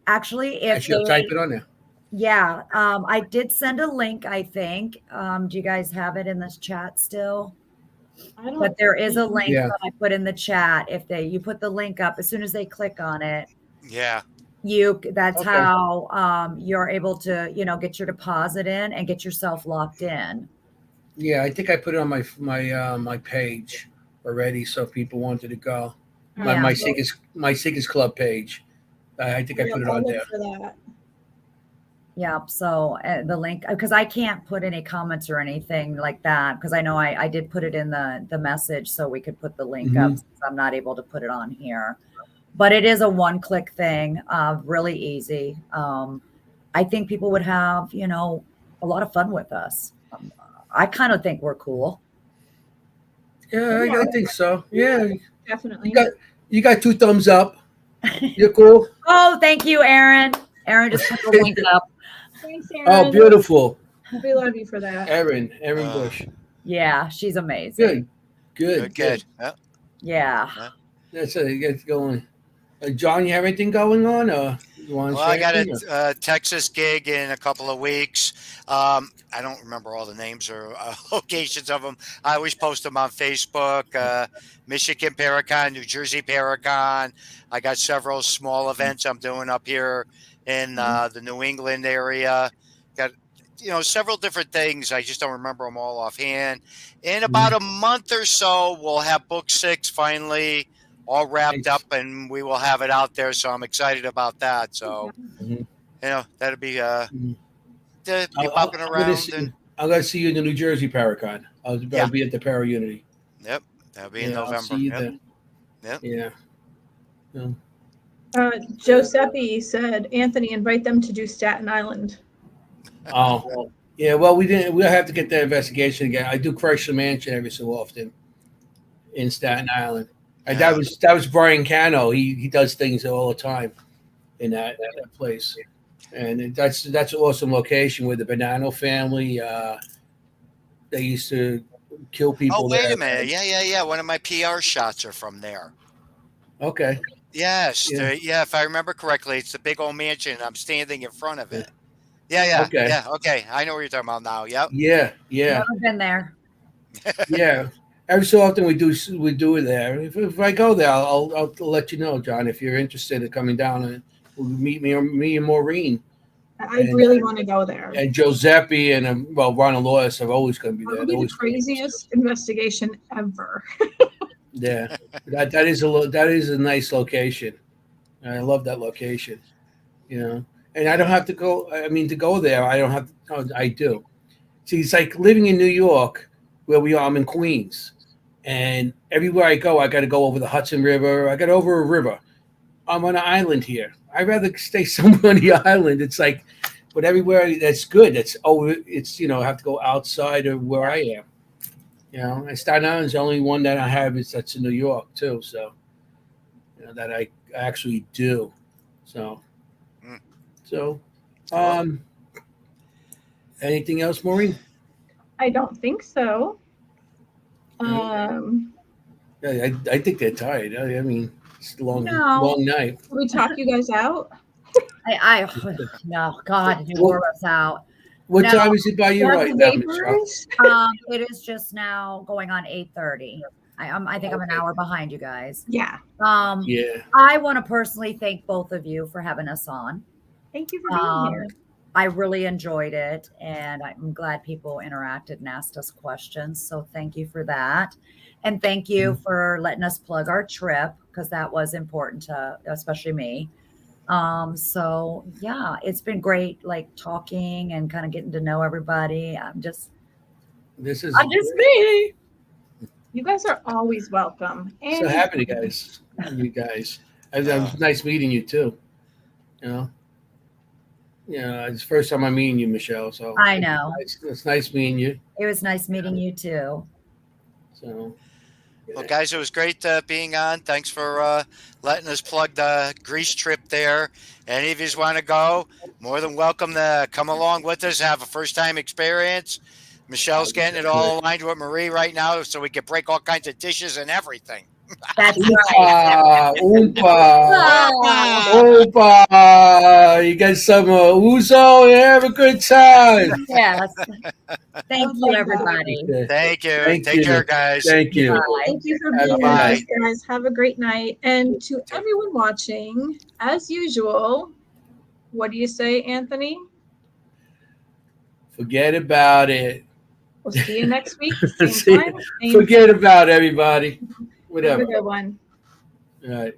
Actually, if she'll type it on there. Yeah, I did send a link. I think. Do you guys have it in this chat still? I don't. But there is a link that I put in the chat. If you put the link up, as soon as they click on it, that's how you're able to get your deposit in and get yourself locked in. Yeah, I think I put it on my page already, so if people wanted to go. My Seekers Club page. I think I put it on there. For that. Yeah. So the link, because I can't put any comments or anything like that, because I know I did put it in the message so we could put the link up. Since I'm not able to put it on here, but it is a one-click thing, really easy. I think people would have, a lot of fun with us. I kind of think we're cool. Yeah, I think so. Yeah, Definitely. you got 2 thumbs up. You're cool. Oh, thank you, Aaron. Aaron just put the link up. Thanks, Aaron. Oh, beautiful. We love you for that. Erin Bush. Yeah, she's amazing. Good. Yep. Yeah. That's it. You get going. John, you have anything going on? Or you want to Well, I got anything, a Texas gig in a couple of weeks. I don't remember all the names or locations of them. I always post them on Facebook. Michigan Paracon, New Jersey Paracon. I got several small events I'm doing up here in the New England area. Got several different things. I just don't remember them all offhand. In about a month or so, we'll have book 6 finally all wrapped up, and we will have it out there. So I'm excited about that. So, that'll be popping around. I'm going to see you in the New Jersey Paracon. I'll be at the Para Unity. Yep. That'll be in November. I'll see you there. Yep. Yeah. Giuseppe said, Anthony, invite them to do Staten Island. Oh, yeah. Well, we didn't. We'll have to get that investigation again. I do Chrysler Mansion every so often in Staten Island. And that was Brian Cano. He does things all the time in that place, and that's an awesome location with the Bonanno family. They used to kill people. Oh, wait a minute! Yeah. One of my PR shots are from there. Okay. Yes. Yeah. If I remember correctly, it's the big old mansion. I'm standing in front of it. Yeah. Okay. Yeah. Okay. I know what you're talking about now. Yep. Yeah. I've been there. Yeah. Every so often we do it there. If I go there, I'll let you know, John, if you're interested in coming down and we'll meet me and Maureen. I really want to go there. And Giuseppe and Ronald Lewis are always going to be there. Probably the craziest investigation ever. Yeah, that is a nice location. I love that location. And I don't have to go. I mean, to go there, I don't have. I do. See, it's like living in New York, where we are. I'm in Queens, and everywhere I go, I got to go over the Hudson River. I got over a river. I'm on an island here. I'd rather stay somewhere on the island. It's like, but everywhere that's good. It's I have to go outside of where I am. And Staten Island is the only one that I have that's in New York too. So, that I actually do. So, anything else, Maureen? I don't think so. Yeah, I think they're tired. I mean, it's a long night. Can we talk you guys out? No, God, you wore us out. What time is it by you right now, Michelle? It is just now going on 8:30. I think I'm an hour behind you guys. Yeah. I want to personally thank both of you for having us on. Thank you for being here. I really enjoyed it, and I'm glad people interacted and asked us questions. So thank you for that. And thank you for letting us plug our trip, because that was important to, especially me. So yeah, it's been great, talking and kind of getting to know everybody. I'm just me. You guys are always welcome. And so happy to you guys. It was nice meeting you too. It's the first time I'm meeting you, Michelle. So I know it's nice meeting you. It was nice meeting you too. So. Well, guys, it was great being on. Thanks for letting us plug the Greece trip there. Any of you want to go, more than welcome to come along with us, have a first-time experience. Michelle's getting it all aligned with Marie right now, so we can break all kinds of dishes and everything. That's right. Oompa. You got some ouzo and have a good time. Yes. Thank you, everybody. Thank you. Take care, guys. Thank you. Bye. Thank you for being with us, guys. Have a great night. And to everyone watching, as usual, what do you say, Anthony? Forget about it. We'll see you next week. Same time. Forget about everybody. Whatever. Have a good one. All right.